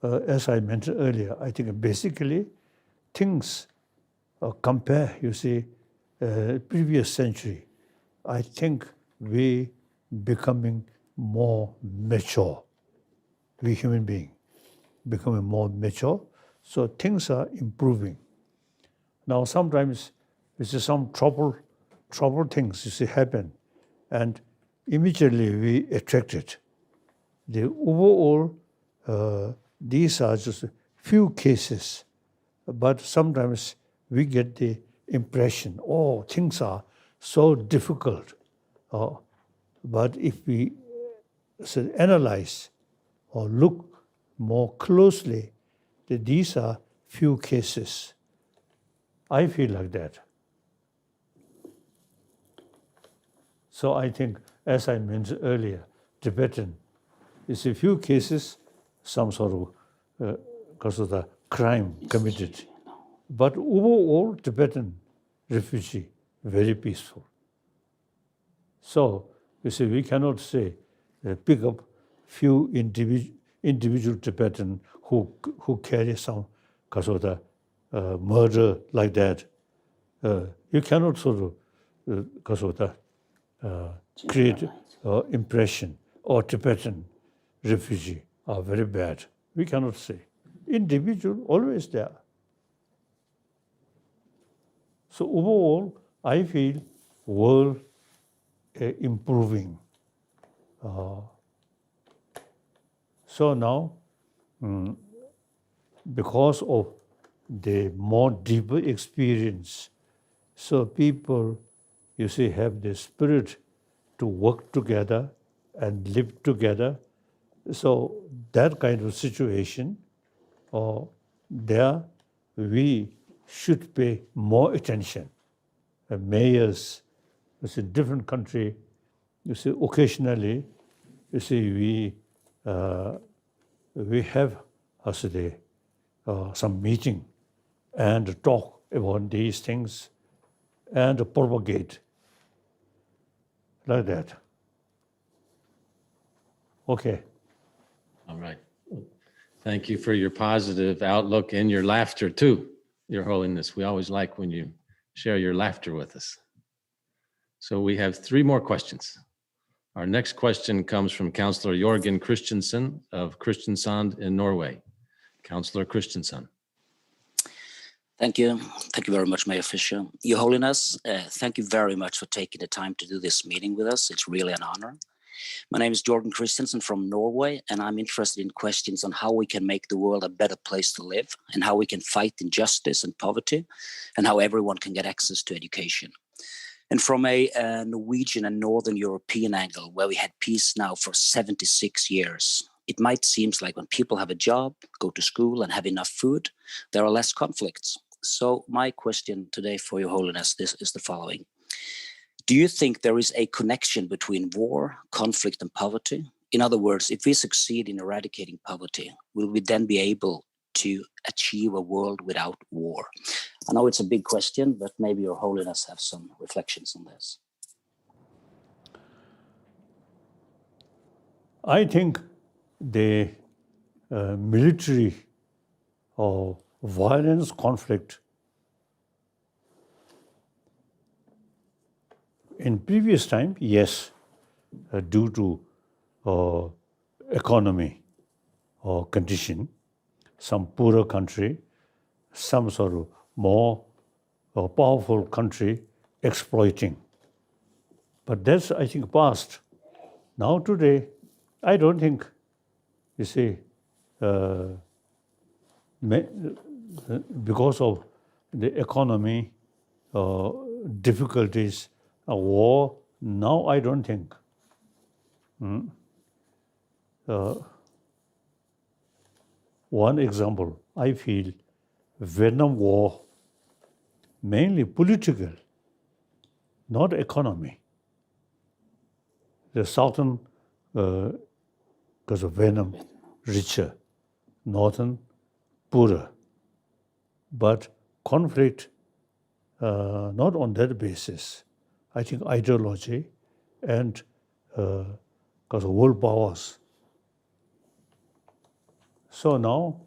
as I mentioned earlier, I think basically things compare, you see, previous century. I think we becoming more mature. We human beings becoming more mature. So things are improving. Now sometimes you see some trouble things you see happen, and immediately we attract it. The overall, these are just few cases, but sometimes we get the impression, oh, things are so difficult. But if we analyze or look more closely, that these are few cases. I feel like that. So I think, as I mentioned earlier, Tibetan is a few cases, some sort of because of the crime committed. But overall, Tibetan refugee, very peaceful. So, you see, we cannot say, pick up few individual Tibetan who carry some because of the murder like that. You cannot sort of, because of the create impression or Tibetan refugee are very bad. We cannot say. Individual, always there. So overall, I feel world improving. So now, because of the more deeper experience, so people, you see, have the spirit to work together and live together. So that kind of situation, there we should pay more attention. Mayors, you see, different country, you see, occasionally, you see, we have some meeting and talk about these things and propagate like that. Okay. All right. Thank you for your positive outlook and your laughter too, Your Holiness. We always like when you share your laughter with us. So we have 3 more questions. Our next question comes from Councillor Jorgen Christensen of Kristiansand in Norway. Councillor Christensen. Thank you. Thank you very much, Mayor Fisher. Your Holiness, thank you very much for taking the time to do this meeting with us. It's really an honor. My name is Jordan Christensen from Norway, and I'm interested in questions on how we can make the world a better place to live, and how we can fight injustice and poverty, and how everyone can get access to education. And from a Norwegian and Northern European angle, where we had peace now for 76 years, it might seem like when people have a job, go to school, and have enough food, there are less conflicts. So my question today for Your Holiness is the following. Do you think there is a connection between war, conflict, and poverty? In other words, if we succeed in eradicating poverty, will we then be able to achieve a world without war? I know it's a big question, but maybe Your Holiness have some reflections on this. I think the military or violence conflict in previous time, yes, due to economy or condition, some poorer country, some sort of more powerful country exploiting. But that's, I think, past. Now today, I don't think, you see, because of the economy, difficulties, war, now I don't think. One example, I feel Vietnam War, mainly political, not economy. The southern, because of Vietnam, richer, northern, poorer. But conflict, not on that basis. I think ideology and because of world powers. So now,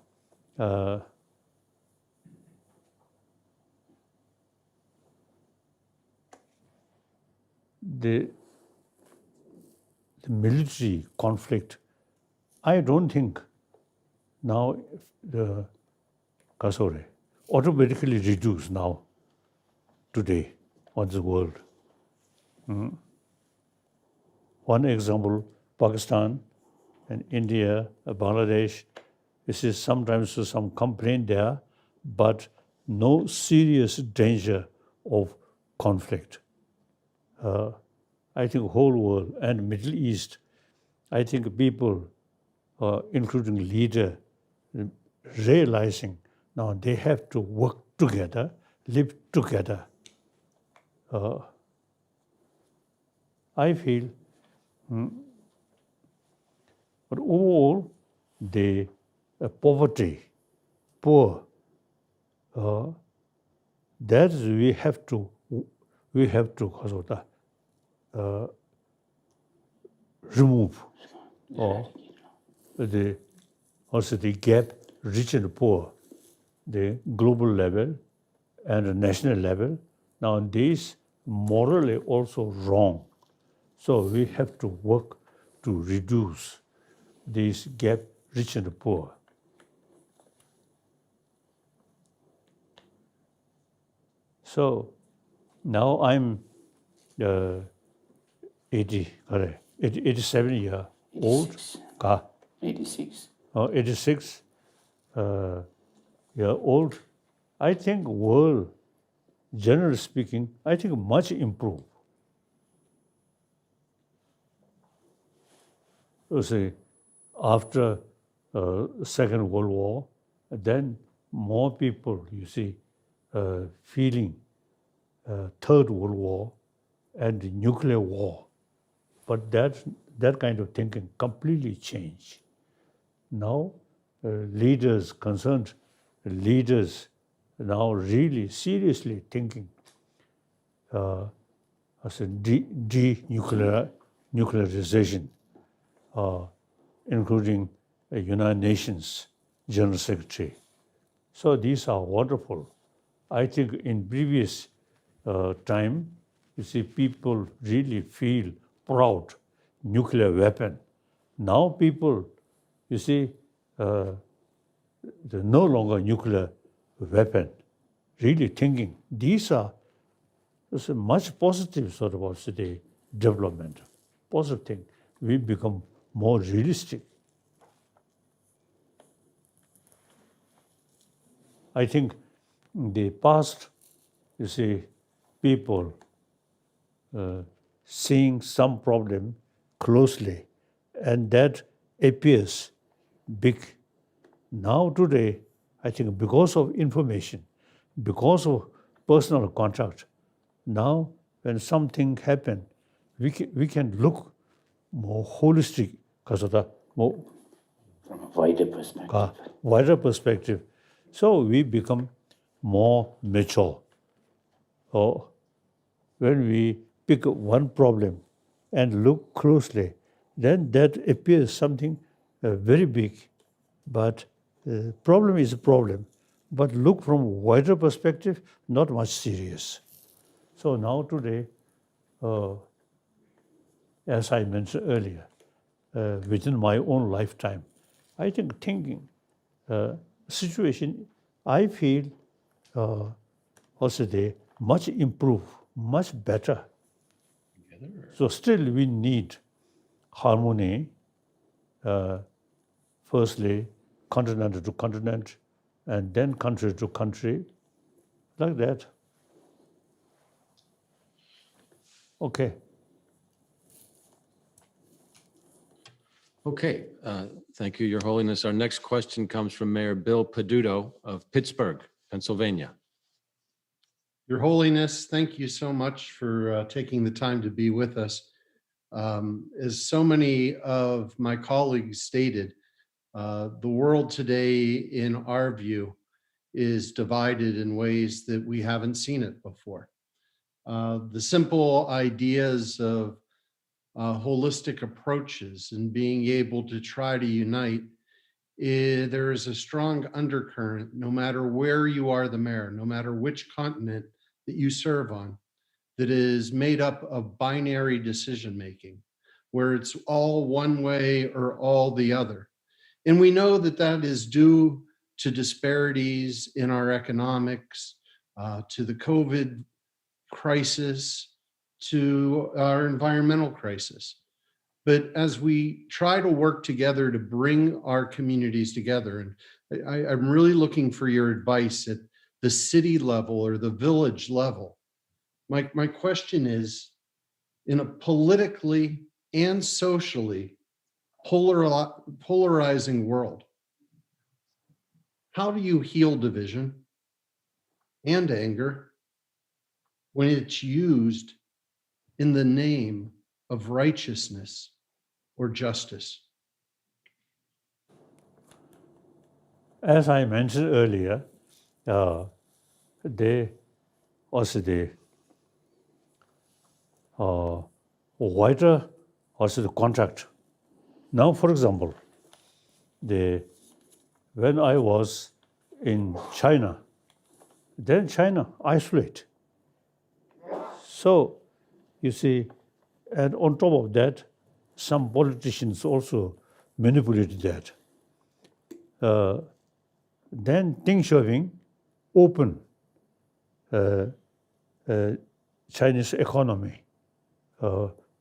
the military conflict, I don't think now the Kasore automatically reduce now, today, on the world. One example, Pakistan and India, Bangladesh, this is sometimes some complaint there, but no serious danger of conflict. I think whole world and Middle East, I think people, including leader, realizing now they have to work together, live together. I feel, but overall, the poverty, poor, that we have to remove, or the gap, rich and poor, the global level and the national level. Now this morally also wrong. So we have to work to reduce this gap, rich and poor. So now I'm 87 years old. 86. 86 year old. I think world, generally speaking, I think much improved. You see, after Second World War, then more people, you see, feeling Third World War and the nuclear war. But that kind of thinking completely changed. Now, leaders, concerned leaders, now really seriously thinking as a denuclearization, including a United Nations General Secretary. So these are wonderful. I think in previous time, you see, people really feel proud, nuclear weapon. Now people, you see, they're no longer nuclear weapon, really thinking these are much positive sort of also the development, positive thing. we become more realistic. I think in the past, you see, people seeing some problem closely, and that appears big. Now today, I think because of information, because of personal contact, now when something happens, we can look more holistic because of the more From a wider perspective. wider perspective. So we become more mature. Or when we pick one problem and look closely, then that appears something very big. But problem is a problem. But look from a wider perspective, not much serious. So now today, as I mentioned earlier, within my own lifetime, I think thinking situation, I feel also they much improve, much better. So still we need harmony, firstly, continent to continent, and then country to country, like that. Okay. Okay, thank you, Your Holiness. Our next question comes from Mayor Bill Peduto of Pittsburgh, Pennsylvania. Your Holiness, thank you so much for taking the time to be with us. As so many of my colleagues stated, the world today, in our view, is divided in ways that we haven't seen it before. The simple ideas of holistic approaches and being able to try to unite, there is a strong undercurrent, no matter where you are the mayor, no matter which continent that you serve on, that is made up of binary decision-making, where it's all one way or all the other. And we know that that is due to disparities in our economics, to the COVID crisis, to our environmental crisis. But as we try to work together to bring our communities together, and I'm really looking for your advice at the city level or the village level. My question is, in a politically and socially polarizing world, how do you heal division and anger when it's used in the name of righteousness or justice? As I mentioned earlier, they also the wider also the contract. Now, for example, when I was in China, then China isolate. So you see, and on top of that, some politicians also manipulated that. Then Deng Xiaoping opened Chinese economy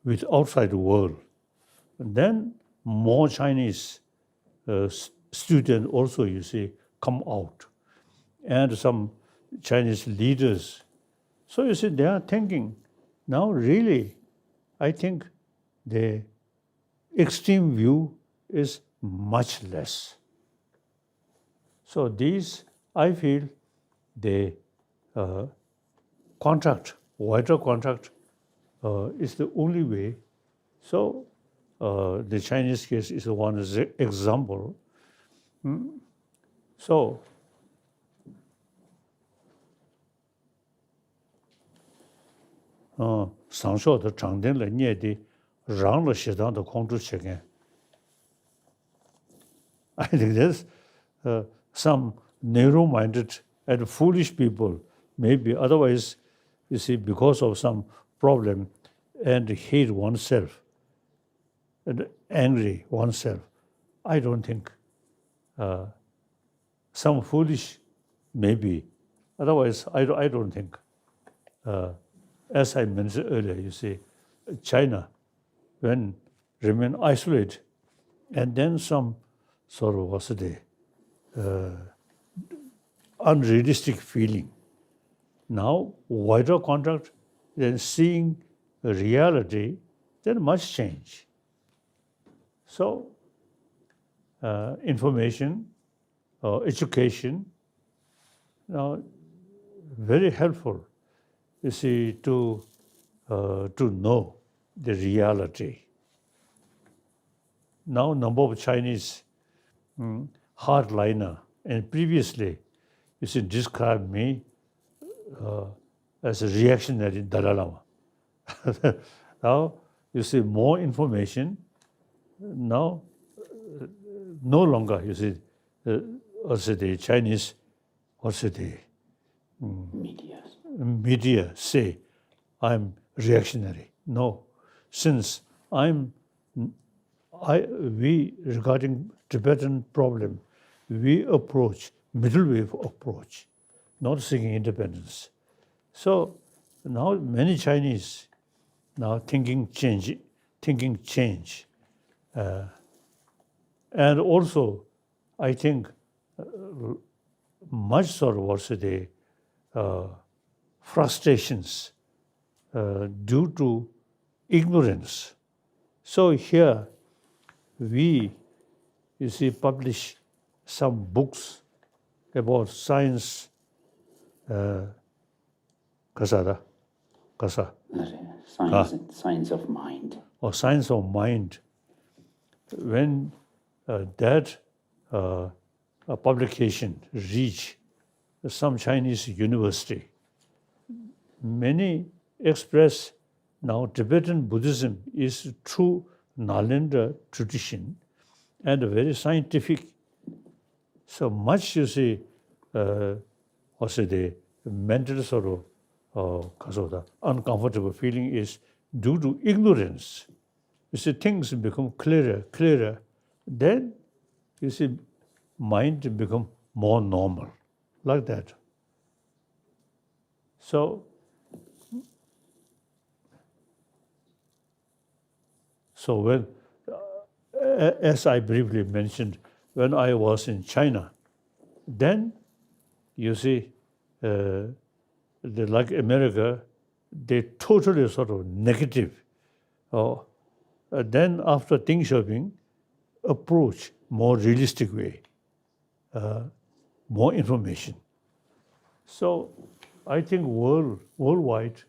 with outside the world. And then more Chinese students also, you see, come out. And some Chinese leaders. So you see, they are thinking, now really, I think the extreme view is much less. So these, I feel, the contract, wider contract is the only way. So the Chinese case is one example. So上校的长定了念的让了适当的控制起来。I think there's some narrow-minded and foolish people, maybe otherwise, you see, because of some problem and hate oneself and angry oneself. I don't think some foolish, maybe. Otherwise, I don't think. As I mentioned earlier, you see, China, when remain isolated, and then some sort of what's the unrealistic feeling. Now, wider contact, then seeing reality, then much change. So, information, education, now very helpful. You see, to know the reality. Now, number of Chinese hardliner, and previously, you see, described me as a reactionary Dalai Lama. Now, you see, more information. Now, no longer, you see, also the Chinese, also the media say, I'm reactionary. No, since we regarding Tibetan problem, we approach middle way approach, not seeking independence. So now many Chinese now thinking change, and also I think much sort of also the frustrations due to ignorance. So here we, you see, publish some books about science, Kasa, Science of mind. Or science of mind. When that publication reach some Chinese university, many express now Tibetan Buddhism is true Nalanda tradition and very scientific. So much, you see, also the mental sort of uncomfortable feeling is due to ignorance. You see, things become clearer. Then, you see, mind become more normal, like that. So when, as I briefly mentioned, when I was in China, then, you see, like America, they totally sort of negative. Then after Ting shopping, approach more realistic way, more information. So I think worldwide,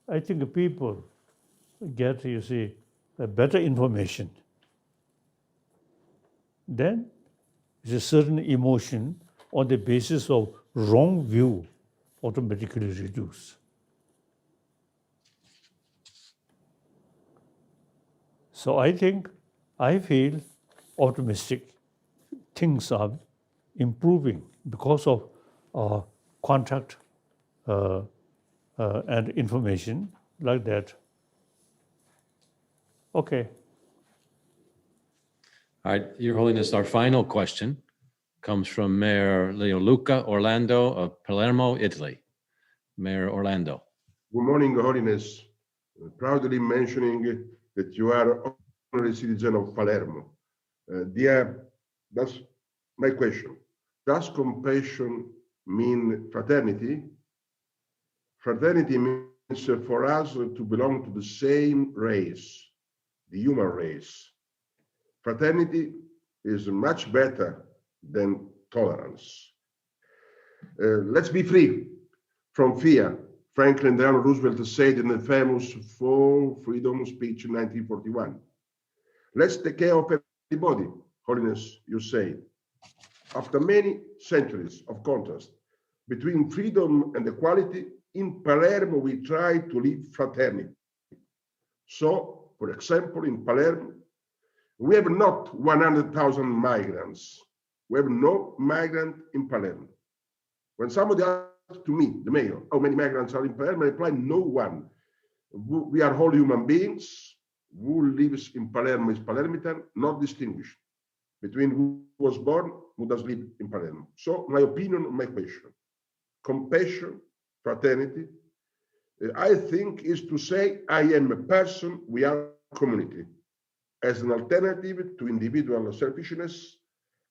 I think people get, you see, a better information. Then there's a certain emotion on the basis of wrong view automatically reduce. So I feel optimistic. Things are improving because of contact and information like that. Okay. All right, Your Holiness, our final question comes from Mayor Leoluca Orlando of Palermo, Italy. Mayor Orlando. Good morning, Your Holiness. Proudly mentioning that you are honorary citizen of Palermo. That's my question. Does compassion mean fraternity? Fraternity means for us to belong to the same race, the human race. Fraternity is much better than tolerance. Let's be free from fear. Franklin Delano Roosevelt said in the famous For Freedom speech in 1941. Let's take care of everybody, Holiness, you say. After many centuries of contrast between freedom and equality, in Palermo we try to live fraternity. So, for example, in Palermo, we have not 100,000 migrants. We have no migrant in Palermo. When somebody asks to me, the mayor, how many migrants are in Palermo, I reply, no one. We are all human beings. Who lives in Palermo is Palermitan, not distinguished between who was born, who does live in Palermo. So my opinion on my question, compassion, fraternity, I think is to say, I am a person, we are a community. as an alternative to individual selfishness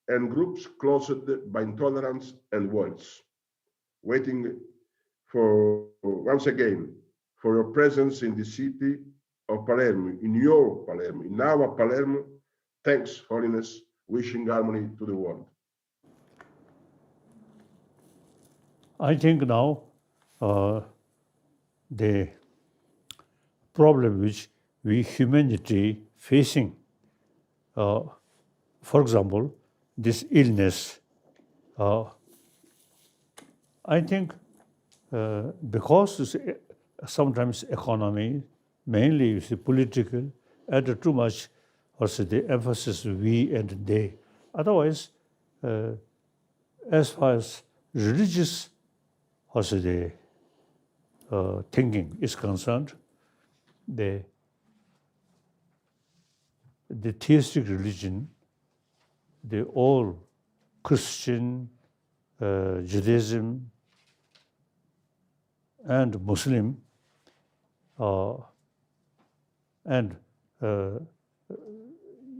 and groups closed by intolerance and walls. Waiting for, once again, for your presence in the city of Palermo, in your Palermo, in our Palermo. Thanks, Holiness. Wishing harmony to the world. I think now the problem which we humanity facing, for example, this illness, I think because sometimes economy, mainly you see political, add too much also the emphasis we and they. Otherwise, as far as religious also the thinking is concerned, the theistic religion, the all Christian, Judaism, and Muslim, and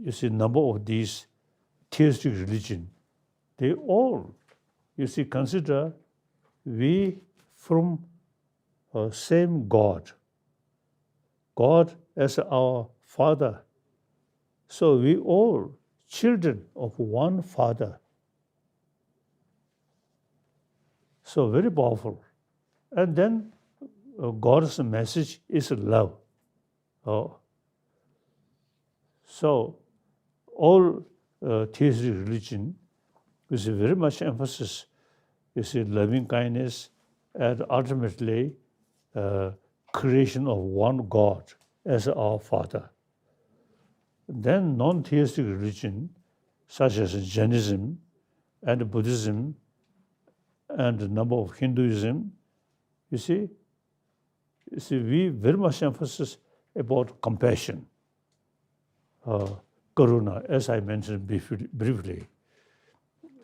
you see number of these theistic religion, they all, you see, consider we from same God as our Father. So we all children of one Father. So very powerful. And then God's message is love. So all theistic religion is very much emphasis, you see, loving kindness and ultimately creation of one God as our Father. Then non-theistic religion, such as Jainism and Buddhism and a number of Hinduism, you see, we very much emphasis about compassion, karuna, as I mentioned briefly.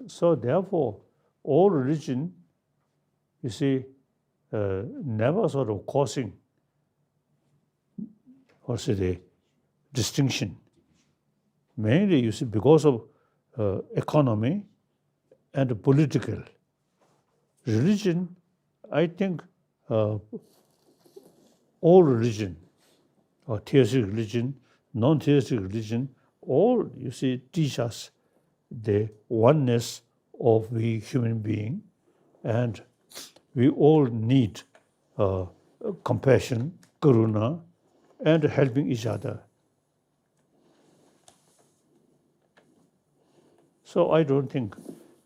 So therefore, all religion, you see, never sort of causing, or say the distinction. Mainly, you see, because of economy and political. Religion, I think all religion, or theistic religion, non-theistic religion, all, you see, teach us the oneness of we human being, and we all need compassion, karuna, and helping each other. So I don't think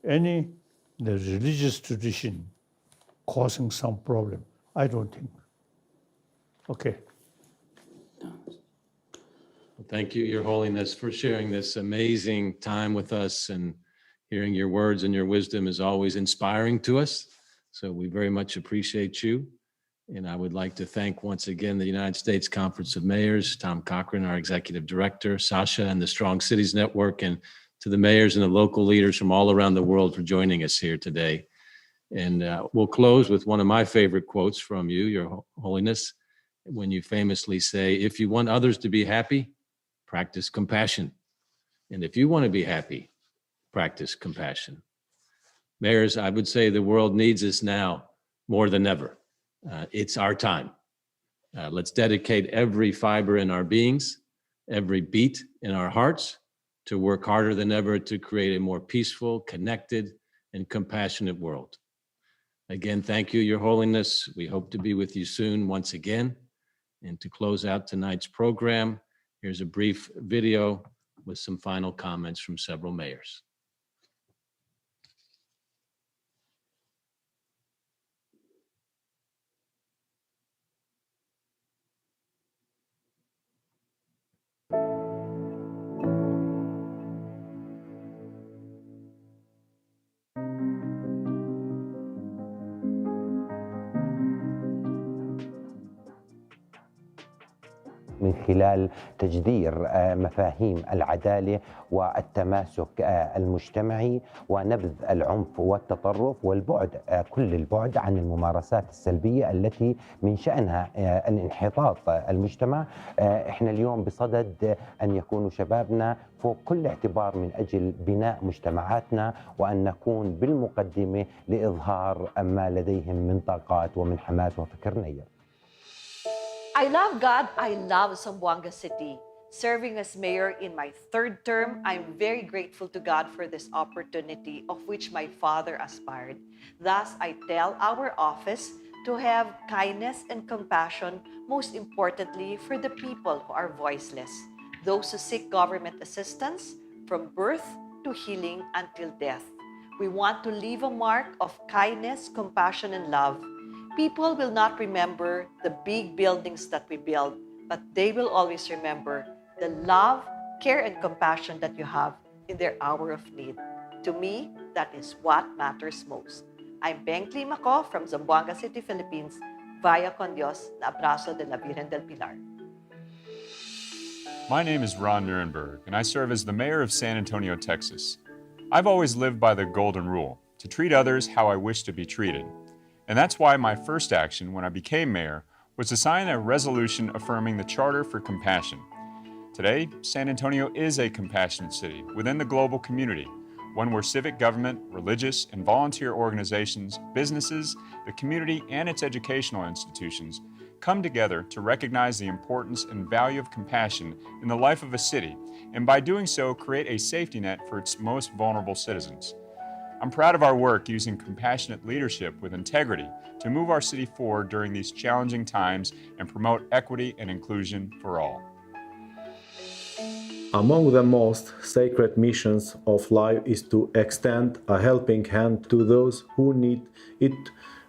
the religious tradition causing some problem. I don't think. Okay. Thank you, Your Holiness, for sharing this amazing time with us, and hearing your words and your wisdom is always inspiring to us. So we very much appreciate you. And I would like to thank once again the United States Conference of Mayors, Tom Cochran, our Executive Director, Sasha, and the Strong Cities Network, and to the mayors and the local leaders from all around the world for joining us here today. And we'll close with one of my favorite quotes from you, Your Holiness, when you famously say, if you want others to be happy, practice compassion. And if you want to be happy, practice compassion. Mayors, I would say the world needs us now more than ever. It's our time. Let's dedicate every fiber in our beings, every beat in our hearts, to work harder than ever to create a more peaceful, connected, and compassionate world. Again, thank you, Your Holiness. We hope to be with you soon once again. And to close out tonight's program, here's a brief video with some final comments from several mayors. من خلال تجذير مفاهيم العدالة والتماسك المجتمعي ونبذ العنف والتطرف والبعد كل البعد عن الممارسات السلبية التي من شأنها الانحطاط المجتمع. احنا اليوم بصدد أن يكونوا شبابنا فوق كل اعتبار من أجل بناء مجتمعاتنا وأن نكون بالمقدمة لإظهار ما لديهم من طاقات ومن حماس وفكر نير. I love God. I love Zamboanga City. Serving as mayor in my third term, I'm very grateful to God for this opportunity of which my father aspired. Thus, I tell our office to have kindness and compassion, most importantly for the people who are voiceless, those who seek government assistance from birth to healing until death. We want to leave a mark of kindness, compassion, and love. People will not remember the big buildings that we build, but they will always remember the love, care, and compassion that you have in their hour of need. To me, that is what matters most. I'm Beng Climaco from Zamboanga City, Philippines, via Con Dios, na abrazo de la Virgen del Pilar. My name is Ron Nuremberg, and I serve as the mayor of San Antonio, Texas. I've always lived by the golden rule, to treat others how I wish to be treated. And that's why my first action when I became mayor was to sign a resolution affirming the Charter for Compassion. Today, San Antonio is a compassionate city within the global community, one where civic government, religious and volunteer organizations, businesses, the community, and its educational institutions come together to recognize the importance and value of compassion in the life of a city, and by doing so, create a safety net for its most vulnerable citizens. I'm proud of our work using compassionate leadership with integrity to move our city forward during these challenging times and promote equity and inclusion for all. Among the most sacred missions of life is to extend a helping hand to those who need it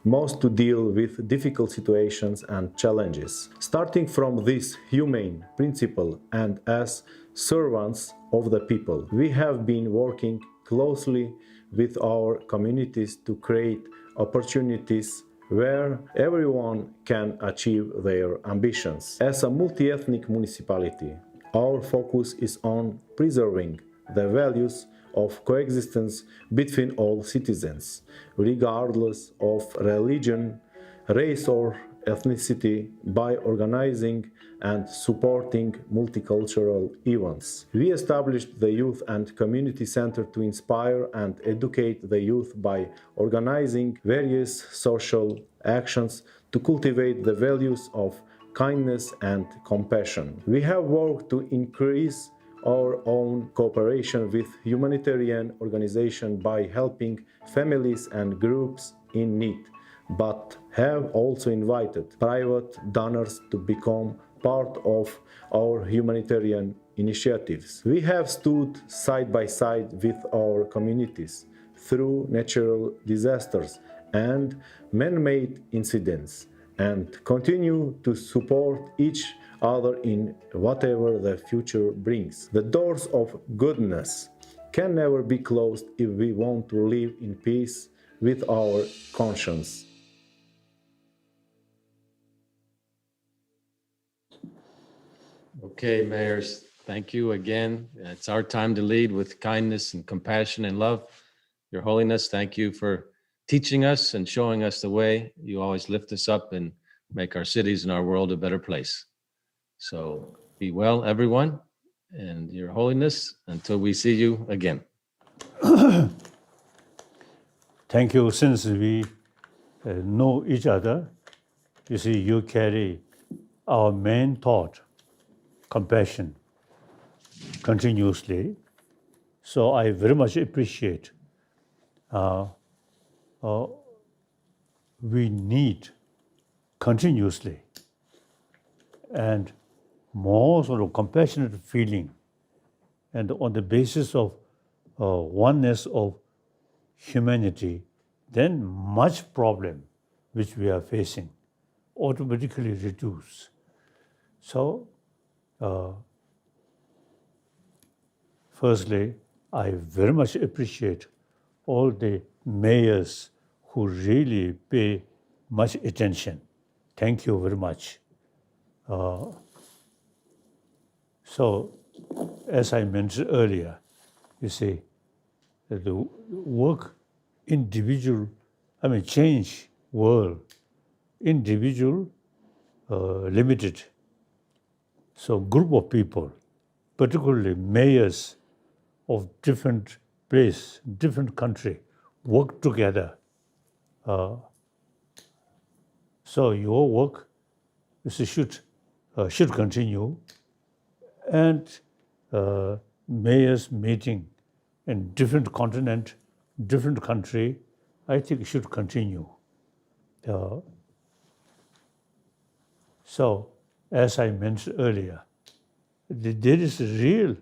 most to deal with difficult situations and challenges. Starting from this humane principle and as servants of the people, we have been working closely with our communities to create opportunities where everyone can achieve their ambitions. As a multi-ethnic municipality, our focus is on preserving the values of coexistence between all citizens, regardless of religion, race, or ethnicity, by organizing and supporting multicultural events. We established the Youth and Community Center to inspire and educate the youth by organizing various social actions to cultivate the values of kindness and compassion. We have worked to increase our own cooperation with humanitarian organizations by helping families and groups in need, but have also invited private donors to become part of our humanitarian initiatives. We have stood side by side with our communities through natural disasters and man-made incidents, and continue to support each other in whatever the future brings. The doors of goodness can never be closed if we want to live in peace with our conscience. Okay, mayors, thank you again. It's our time to lead with kindness and compassion and love. Your Holiness, thank you for teaching us and showing us the way. You always lift us up and make our cities and our world a better place. So be well, everyone, and Your Holiness, until we see you again. Thank you. Since we know each other, you see, you carry our main thought, compassion, continuously. So I very much appreciate we need continuously and more sort of compassionate feeling, and on the basis of oneness of humanity, then much problem which we are facing automatically reduce. So, firstly, I very much appreciate all the mayors who really pay much attention. Thank you very much. So, as I mentioned earlier, you see, the work change world, individual, limited. So group of people, particularly mayors of different place, different country, work together. So your work should continue, and mayors meeting in different continent, different country, I think should continue. So, as I mentioned earlier, there is a real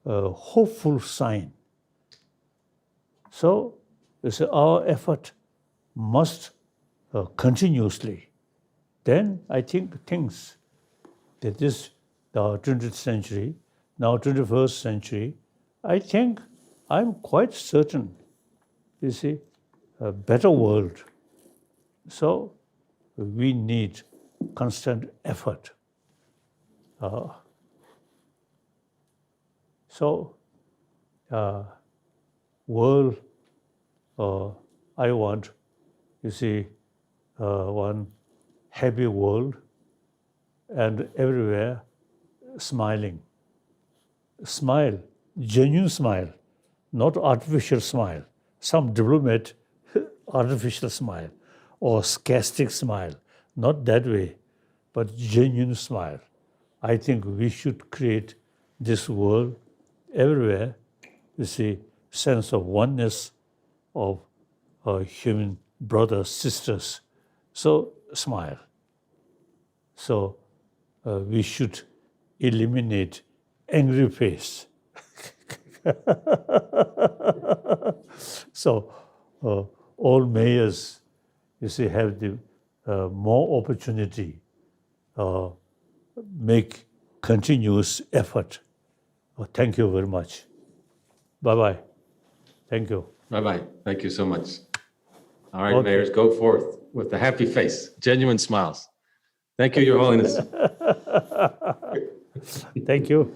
hopeful sign. So, our effort must continuously. Then I think things that is the 20th century, now 21st century, I think I'm quite certain, you see, a better world. So we need constant effort. World, I want, you see, one happy world, and everywhere smiling. Smile, genuine smile, not artificial smile. Some diplomat artificial smile or sarcastic smile, not that way, but genuine smile. I think we should create this world everywhere, you see, sense of oneness of human brothers, sisters. So smile. So we should eliminate angry face. So all mayors, you see, have the more opportunity, make continuous effort. Thank you very much. Bye-bye. Thank you. Bye-bye. Thank you so much. All right, Okay. mayors, go forth with a happy face, genuine smiles. Thank you, Your Holiness. Thank you.